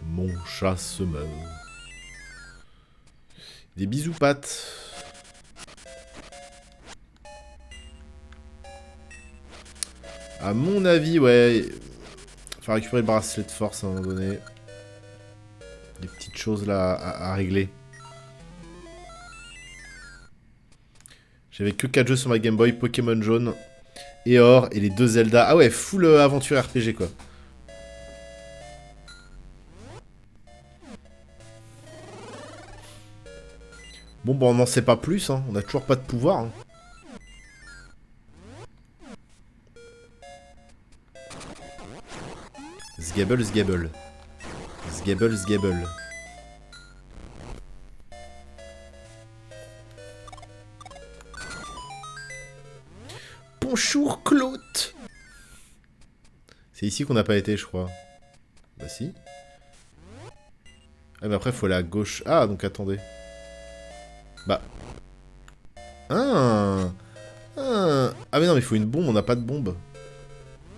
Mon chat se meurt. Des bisous, pattes. À mon avis, ouais. Faut récupérer le bracelet de force à un moment donné. Des petites choses là à régler. J'avais que 4 jeux sur ma Game Boy, Pokémon jaune et or, et les 2 Zelda. Ah ouais, full aventure RPG quoi. Bon, bah on n'en sait pas plus, hein. On a toujours pas de pouvoir. Hein. Sgabble, sgabble. Sgabble, sgabble. Bonjour Claude. C'est ici qu'on n'a pas été, je crois. Bah si. Ah mais après faut aller à gauche. Ah donc attendez. Bah. Ah. Ah mais non mais il faut une bombe, on n'a pas de bombe.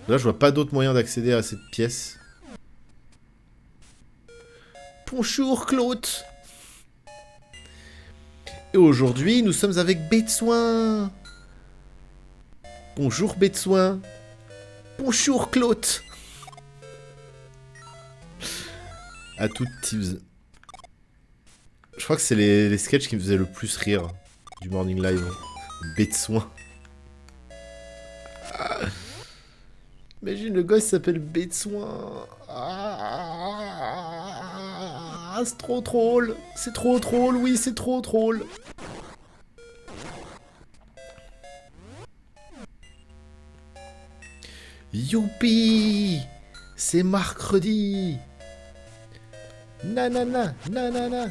Là je vois pas d'autre moyen d'accéder à cette pièce. Bonjour Claude. Et aujourd'hui nous sommes avec Betsoin. Bonjour Betsoin. Bonjour Claude. À toutes Tibbs. Je crois que c'est les sketchs qui me faisaient le plus rire du Morning Live. Betsoin. Ah. Imagine le gosse s'appelle Betsoin. Ah, c'est trop drôle. C'est trop drôle, oui, c'est trop drôle. Youpi! C'est mercredi! Nanana, nanana,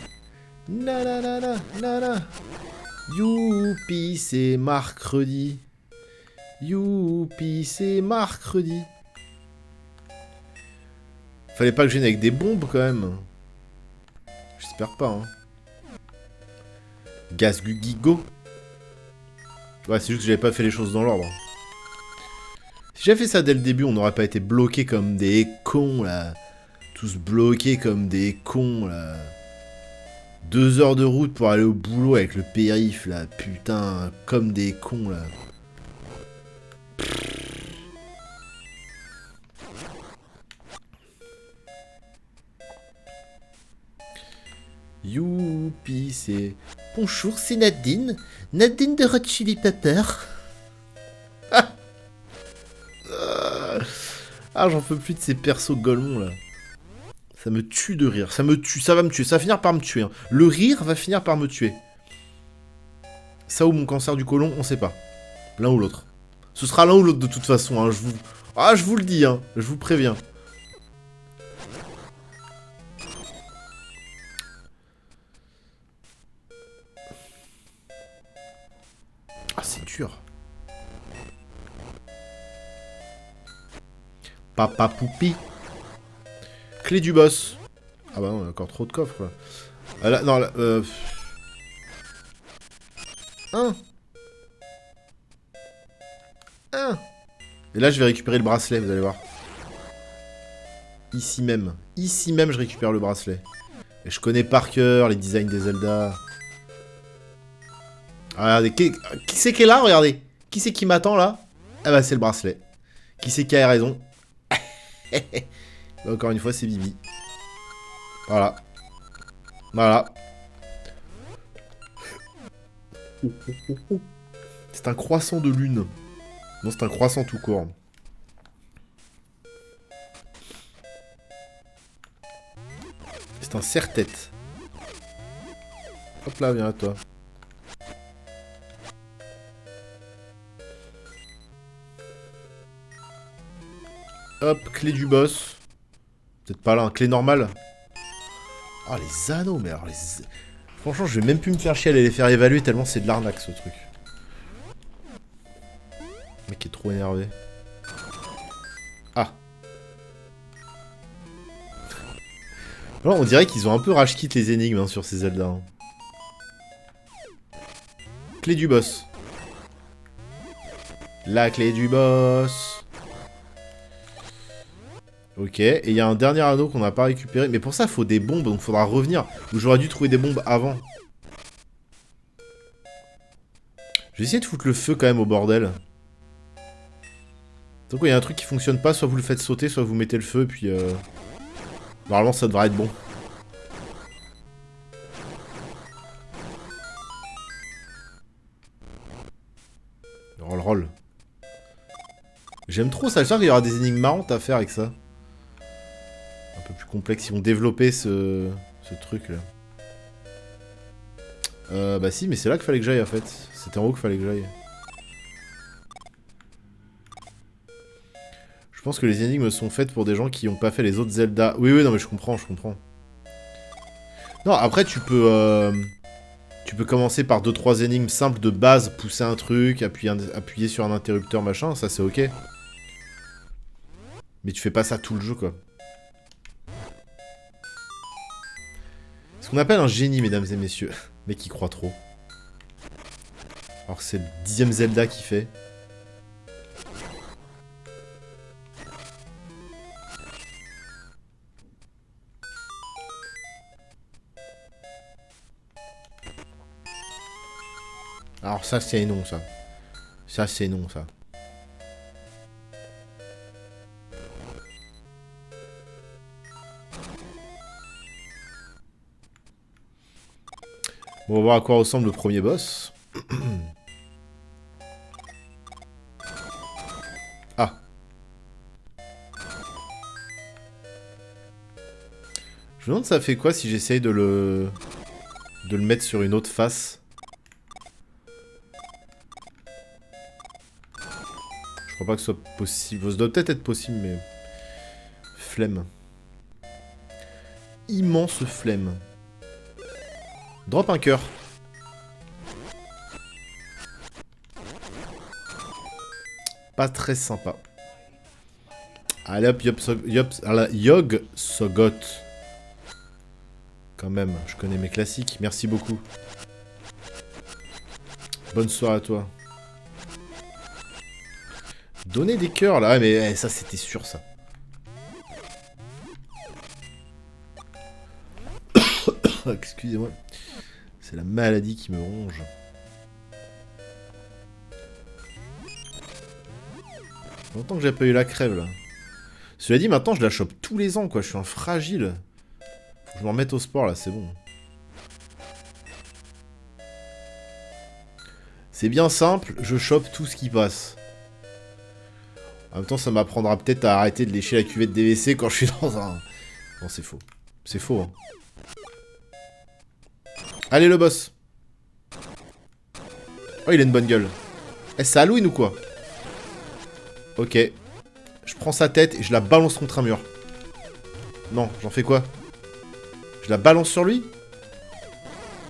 nanana, nanana. Youpi, c'est mercredi. Youpi, c'est mercredi. Fallait pas que je vienne avec des bombes quand même. J'espère pas, hein. Gaz Gugigo. Ouais, c'est juste que j'avais pas fait les choses dans l'ordre. Si j'avais fait ça dès le début, on n'aurait pas été bloqués comme des cons, là. Tous bloqués comme des cons, là. 2 heures de route pour aller au boulot avec le périph', là. Putain, comme des cons, là. Youpi, c'est... Bonjour, c'est Nadine. Nadine de Hot Chili Pepper. Ah, j'en peux plus de ces persos golemons, là. Ça me tue de rire. Ça me tue, ça va me tuer. Ça va finir par me tuer. Hein. Le rire va finir par me tuer. Ça ou mon cancer du côlon, on sait pas. L'un ou l'autre. Ce sera l'un ou l'autre de toute façon. Hein. Je vous le dis. Hein. Je vous préviens. Ah, c'est dur. Papa Poupi. Clé du boss. Ah bah non, on a encore trop de coffres. Là. Ah, là, non, là, Un. Et là, je vais récupérer le bracelet, vous allez voir. Ici même. Ici même, je récupère le bracelet. Et je connais par cœur les designs des Zelda. Ah, regardez, qui c'est qui est là, regardez. Qui c'est qui m'attend, là? Ah bah, c'est le bracelet. Qui c'est qui a raison? Bah, encore une fois, c'est Bibi. Voilà. Voilà. C'est un croissant de lune. Non, c'est un croissant tout court. C'est un serre-tête. Hop là, viens à toi. Hop, clé du boss. Peut-être pas là, clé normale. Ah, les anneaux, mais alors les... Franchement, je vais même plus me faire chier à aller les faire évaluer tellement c'est de l'arnaque, ce truc. Le mec est trop énervé. Ah. Alors, on dirait qu'ils ont un peu rage quit les énigmes hein, sur ces Zelda. Hein. Clé du boss. La clé du boss. Ok, et il y a un dernier anneau qu'on n'a pas récupéré. Mais pour ça, il faut des bombes, donc il faudra revenir. Ou j'aurais dû trouver des bombes avant. Je vais essayer de foutre le feu quand même au bordel. Donc il y a un truc qui fonctionne pas, soit vous le faites sauter, soit vous mettez le feu, puis normalement ça devrait être bon. Roll. J'aime trop ça, j'espère qu'il y aura des énigmes marrantes à faire avec ça. Un peu plus complexe, ils vont développer ce truc là. Bah si, mais c'est là qu'il fallait que j'aille en fait. C'était en haut qu'il fallait que j'aille. Je pense que les énigmes sont faites pour des gens qui n'ont pas fait les autres Zelda. Oui, non mais je comprends. Non, après tu peux commencer par 2-3 énigmes simples de base, pousser un truc, appuyer sur un interrupteur, machin, ça c'est ok. Mais tu fais pas ça tout le jeu, quoi. Ce qu'on appelle un génie, mesdames et messieurs. Mec qui croit trop. Alors que c'est le 10ème Zelda qui fait. Alors ça c'est non, ça. Ça c'est non, ça. Bon, on va voir à quoi ressemble le premier boss. Ah. Je me demande ça fait quoi si j'essaye de le mettre sur une autre face. Je crois pas que ce soit possible. Ça doit peut-être être possible, mais... Flemme. Immense flemme. Drop un cœur. Pas très sympa. Allez hop, Yog Sogot. Quand même, je connais mes classiques. Merci beaucoup. Bonne soirée à toi. Donner des cœurs là, mais ça c'était sûr ça. Excusez-moi. C'est la maladie qui me ronge. Longtemps que j'ai pas eu la crève là. Cela dit, maintenant je la chope tous les ans quoi. Je suis un fragile. Faut que je me remette au sport là, c'est bon. C'est bien simple, je chope tout ce qui passe. En même temps, ça m'apprendra peut-être à arrêter de lécher la cuvette des WC quand je suis dans un... Non, c'est faux. C'est faux, hein. Allez, le boss. Oh, il a une bonne gueule. Eh, c'est Halloween ou quoi? Ok. Je prends sa tête et je la balance contre un mur. Non, j'en fais quoi? Je la balance sur lui?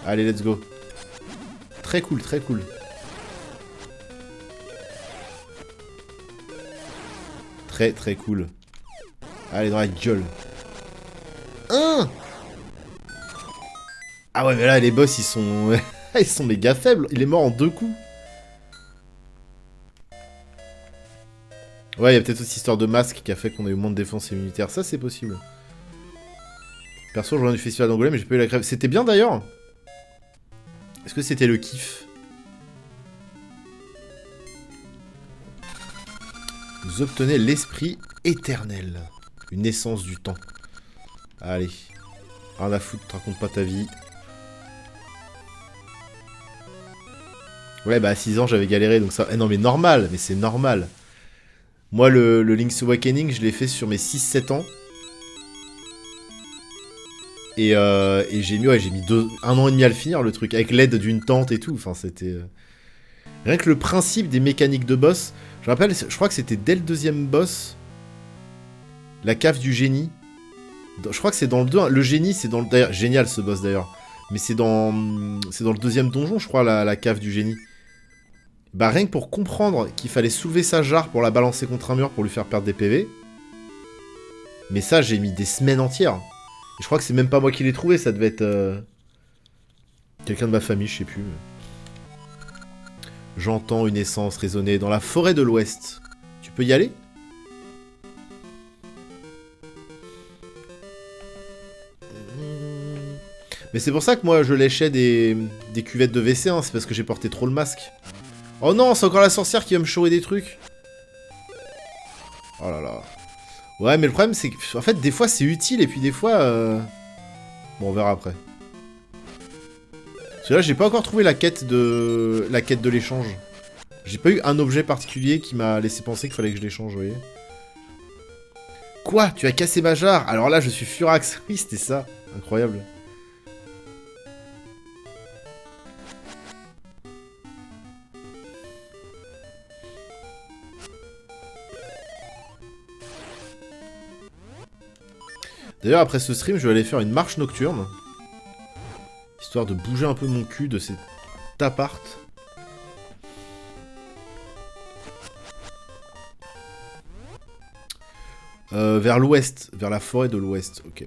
Allez, let's go. Très cool, très cool. Très, très cool. Allez, dans la gueule. Ah ouais, mais là, les boss, ils sont... ils sont méga faibles. Il est mort en 2 coups. Ouais, il y a peut-être aussi histoire de masque qui a fait qu'on a eu moins de défense immunitaire. Ça, c'est possible. Perso, je reviens du festival d'Angoulême, mais j'ai pas eu la crève. C'était bien, d'ailleurs. Est-ce que c'était le kiff? Vous obtenez l'esprit éternel. Une essence du temps. Allez. Rien à foutre, te raconte pas ta vie. Ouais, bah à 6 ans, j'avais galéré, donc ça... Eh non, mais normal, mais c'est normal. Moi, le Link's Awakening, je l'ai fait sur mes 6-7 ans. Et j'ai mis 1 an et demi à le finir, le truc, avec l'aide d'une tante et tout. Enfin, c'était... Rien que le principe des mécaniques de boss... Je rappelle, je crois que c'était dès le 2e boss. La cave du génie. Je crois que c'est dans le 2. Hein. Le génie, c'est dans le... D'ailleurs, génial ce boss d'ailleurs. Mais c'est dans le 2e donjon, je crois, la cave du génie. Bah rien que pour comprendre qu'il fallait soulever sa jarre pour la balancer contre un mur pour lui faire perdre des PV. Mais ça, j'ai mis des semaines entières. Je crois que c'est même pas moi qui l'ai trouvé, ça devait être quelqu'un de ma famille, je sais plus. J'entends une essence résonner dans la forêt de l'Ouest. Tu peux y aller? Mais c'est pour ça que moi je léchais des cuvettes de WC, hein, c'est parce que j'ai porté trop le masque. Oh non, c'est encore la sorcière qui va me chorer des trucs. Oh là là. Ouais, mais le problème c'est que, en fait, des fois c'est utile et puis des fois... Bon, on verra après. Parce que là, j'ai pas encore trouvé la quête de l'échange. J'ai pas eu un objet particulier qui m'a laissé penser qu'il fallait que je l'échange, vous voyez. Quoi? Tu as cassé ma jarre? Alors là, je suis furax. Oui, c'était ça. Incroyable. D'ailleurs, après ce stream, je vais aller faire une marche nocturne. Histoire de bouger un peu mon cul de cet appart. Vers l'ouest, vers la forêt de l'ouest, ok.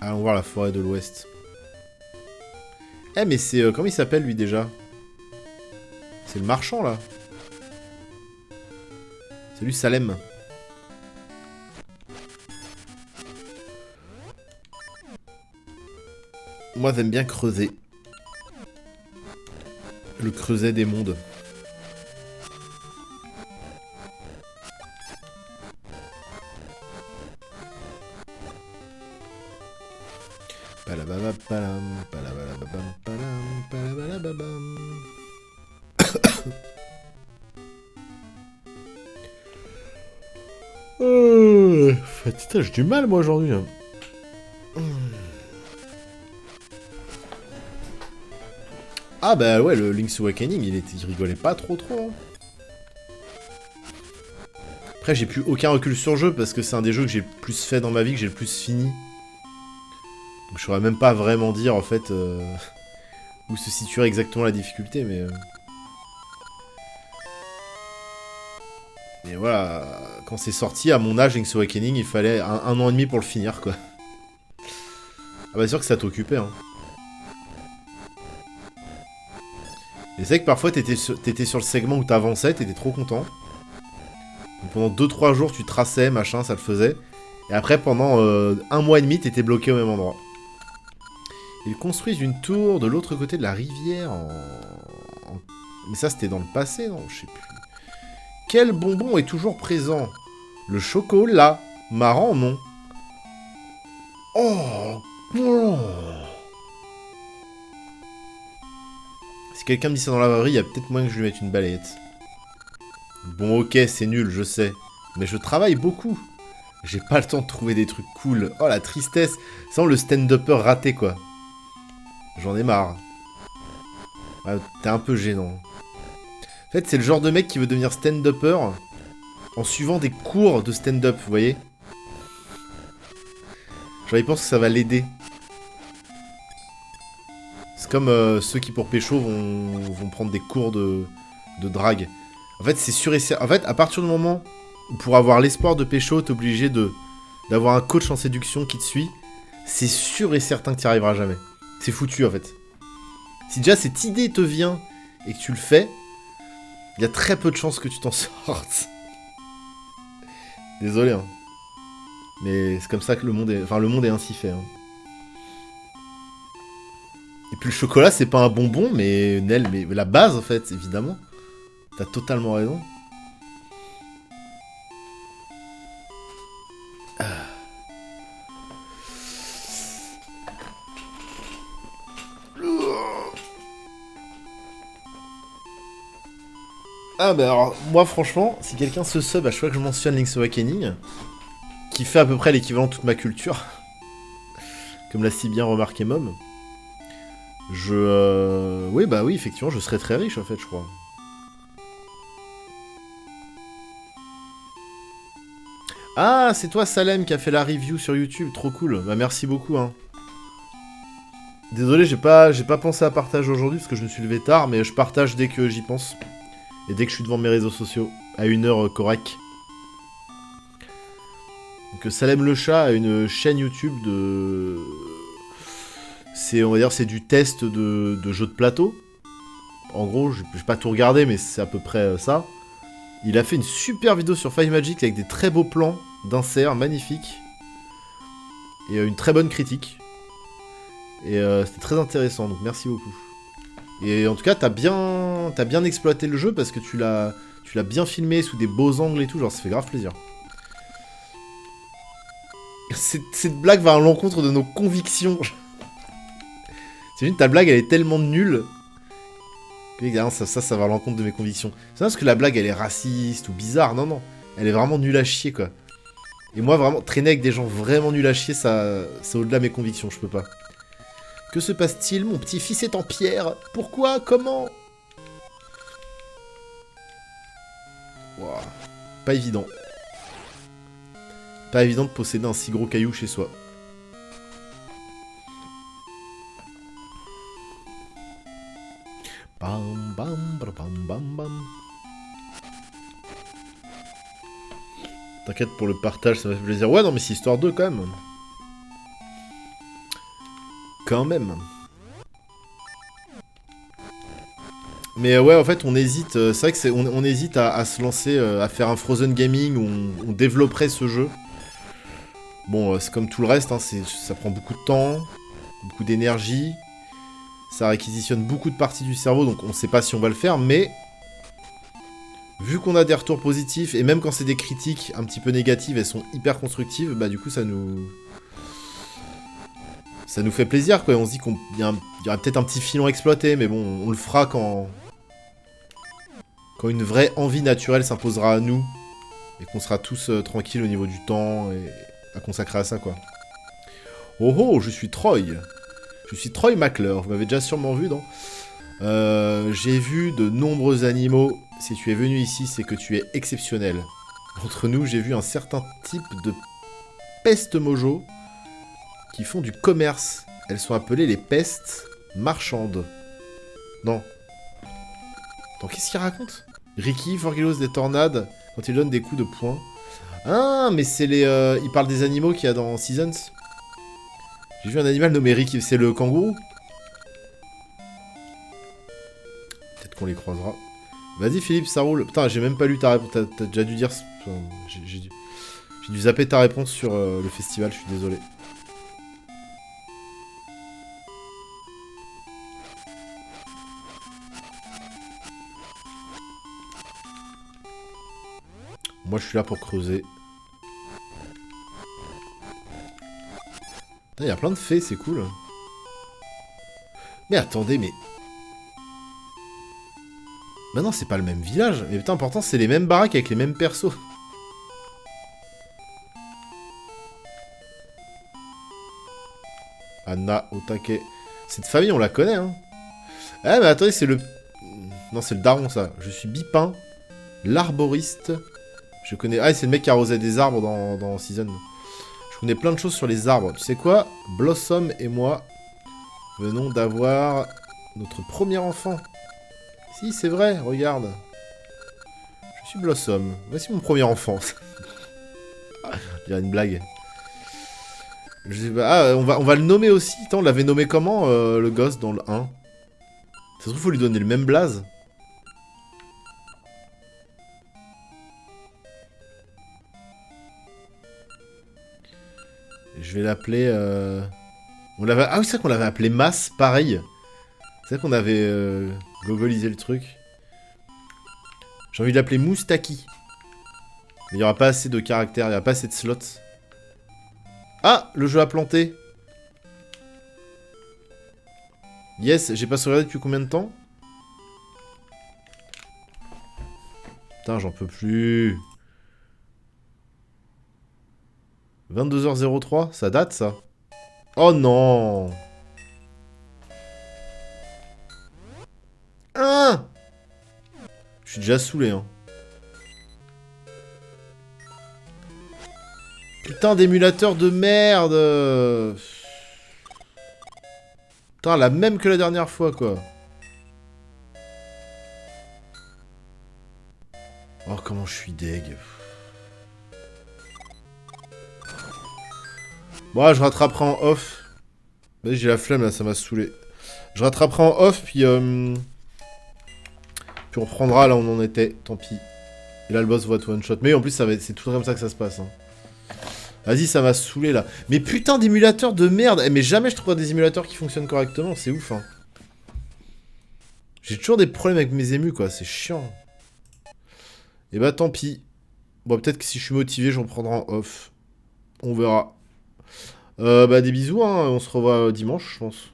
Allons voir la forêt de l'ouest. Eh mais c'est... comment il s'appelle lui déjà? C'est le marchand là. C'est lui Salem. Moi j'aime bien creuser. Le creuset des mondes. Putain, j'ai du mal moi aujourd'hui. Ah bah ouais, le Link's Awakening, il rigolait pas trop. Hein. Après, j'ai plus aucun recul sur le jeu parce que c'est un des jeux que j'ai le plus fait dans ma vie, que j'ai le plus fini. Donc je saurais même pas vraiment dire en fait où se situerait exactement la difficulté, mais... Et voilà, quand c'est sorti, à mon âge, Link's Awakening, il fallait un an et demi pour le finir, quoi. Ah bah sûr que ça t'occupait, hein. Et c'est vrai que parfois, t'étais sur le segment où t'avançais, t'étais trop content. Donc pendant 2-3 jours, tu traçais, machin, ça le faisait. Et après, pendant un mois et demi, t'étais bloqué au même endroit. Ils construisent une tour de l'autre côté de la rivière Mais ça, c'était dans le passé, non? Je sais plus. Quel bonbon est toujours présent? Le chocolat. Marrant, non? Oh, si quelqu'un me dit ça dans la vraie vie, il y a peut-être moyen que je lui mette une balayette. Bon, ok, c'est nul, je sais. Mais je travaille beaucoup. J'ai pas le temps de trouver des trucs cool. Oh, la tristesse. C'est le stand-upper raté, quoi. J'en ai marre. Ah, t'es un peu gênant. En fait, c'est le genre de mec qui veut devenir stand-upper en suivant des cours de stand-up, vous voyez? Genre, il pense que ça va l'aider. C'est comme ceux qui, pour pécho, vont prendre des cours de drague. En fait, c'est sûr et certain. En fait, à partir du moment où pour avoir l'espoir de pécho, t'es obligé d'avoir un coach en séduction qui te suit, c'est sûr et certain que t'y arriveras jamais. C'est foutu, en fait. Si déjà cette idée te vient et que tu le fais, il y a très peu de chances que tu t'en sortes. Désolé, hein. Mais c'est comme ça que le monde est... Enfin, le monde est ainsi fait, hein. Et puis le chocolat, c'est pas un bonbon, mais Nel, mais la base, en fait, évidemment. T'as totalement raison. Ah bah alors, moi franchement, si quelqu'un se sub à chaque fois que je mentionne Link's Awakening, qui fait à peu près l'équivalent de toute ma culture, comme l'a si bien remarqué Mom, oui bah oui, effectivement, je serais très riche en fait, je crois. Ah, c'est toi Salem qui a fait la review sur YouTube, trop cool, bah merci beaucoup hein. Désolé, j'ai pas pensé à partager aujourd'hui parce que je me suis levé tard, mais je partage dès que j'y pense. Et dès que je suis devant mes réseaux sociaux, à une heure correcte. Donc Salem le chat a une chaîne YouTube de... On va dire, c'est du test de jeux de plateau. En gros, je vais pas tout regarder, mais c'est à peu près ça. Il a fait une super vidéo sur Five Magic avec des très beaux plans d'insert, magnifiques. Et une très bonne critique. Et c'était très intéressant, donc merci beaucoup. Et en tout cas, t'as bien exploité le jeu parce que tu l'as bien filmé sous des beaux angles et tout, genre ça fait grave plaisir. Cette blague va à l'encontre de nos convictions. T'imagines, ta blague elle est tellement nulle. Ça va à l'encontre de mes convictions. C'est pas parce que la blague elle est raciste ou bizarre, non, non. Elle est vraiment nulle à chier quoi. Et moi vraiment, traîner avec des gens vraiment nuls à chier, c'est au-delà de mes convictions, je peux pas. Que se passe-t-il? Mon petit-fils est en pierre. Pourquoi? Comment? Wow. Pas évident. Pas évident de posséder un si gros caillou chez soi. Bam bam bam bam bam. T'inquiète pour le partage, ça m'a fait plaisir. Ouais, non, mais c'est Histoire 2 quand même. Quand même. Mais ouais, en fait, on hésite. C'est vrai que on hésite à se lancer, à faire un Frozen Gaming où on développerait ce jeu. Bon, c'est comme tout le reste, hein, ça prend beaucoup de temps, beaucoup d'énergie. Ça réquisitionne beaucoup de parties du cerveau, donc on sait pas si on va le faire, mais... Vu qu'on a des retours positifs, et même quand c'est des critiques un petit peu négatives, elles sont hyper constructives, bah du coup ça nous fait plaisir quoi, on se dit qu'il y aura peut-être un petit filon exploité, mais bon, on le fera quand une vraie envie naturelle s'imposera à nous, et qu'on sera tous tranquilles au niveau du temps, et à consacrer à ça quoi. Oh oh, je suis Troy. Je suis Troy McClure, vous m'avez déjà sûrement vu, non? J'ai vu de nombreux animaux. Si tu es venu ici, c'est que tu es exceptionnel. Entre nous, j'ai vu un certain type de peste mojo qui font du commerce. Elles sont appelées les pestes marchandes. Non. Attends, qu'est-ce qu'il raconte? Ricky, Forgilos des tornades, quand il donne des coups de poing. Ah, mais c'est les... il parle des animaux qu'il y a dans Seasons. J'ai vu un animal nommé Ricky, c'est le kangourou. Peut-être qu'on les croisera. Vas-y Philippe, ça roule. Putain, j'ai même pas lu ta réponse. T'as déjà dû dire... Enfin, j'ai dû zapper ta réponse sur le festival, je suis désolé. Moi, je suis là pour creuser. Il y a plein de fées, c'est cool. Mais attendez, mais... Bah non, c'est pas le même village. Mais putain, pourtant, c'est les mêmes baraques avec les mêmes persos. Anna Otake. Cette famille, on la connaît, hein. Ah, mais attendez, c'est le... Non, c'est le daron, ça. Je suis Bipin, l'arboriste. Je connais... Ah, c'est le mec qui arrosait des arbres dans Season. Je connais plein de choses sur les arbres. Tu sais quoi? Blossom et moi venons d'avoir notre premier enfant. Si, c'est vrai, regarde. Je suis Blossom. Voici mon premier enfant. Il y a une blague. Ah, on va le nommer aussi. Attends, on l'avait nommé comment, le gosse, dans le 1? Ça se trouve, faut lui donner le même blaze. Je vais l'appeler... On l'avait... Ah oui, c'est vrai qu'on l'avait appelé Mass, pareil. C'est vrai qu'on avait gogolisé le truc. J'ai envie de l'appeler Moustaki. Mais il n'y aura pas assez de caractères, il n'y aura pas assez de slots. Ah, le jeu a planté. Yes, j'ai pas sauvegardé depuis combien de temps? Putain, j'en peux plus. 22h03, ça date ça? Oh non! Ah! Je suis déjà saoulé, hein. Putain d'émulateur de merde! Putain, la même que la dernière fois, quoi. Oh, comment je suis deg. Bon, je rattraperai en off. Vas-y, j'ai la flemme là, ça m'a saoulé. Je rattraperai en off, puis on reprendra là où on en était, tant pis. Et là, le boss va être one shot. Mais en plus, c'est tout comme ça que ça se passe. Hein. Vas-y, ça m'a saoulé là. Mais putain d'émulateurs de merde. Mais jamais je trouve des émulateurs qui fonctionnent correctement, c'est ouf. Hein. J'ai toujours des problèmes avec mes émus, quoi. C'est chiant. Et bah, tant pis. Bon, peut-être que si je suis motivé, j'en prendrai en off. On verra. Bah, des bisous, hein. On se revoit dimanche, je pense.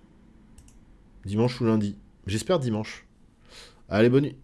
Dimanche ou lundi. J'espère dimanche. Allez, bonne nuit.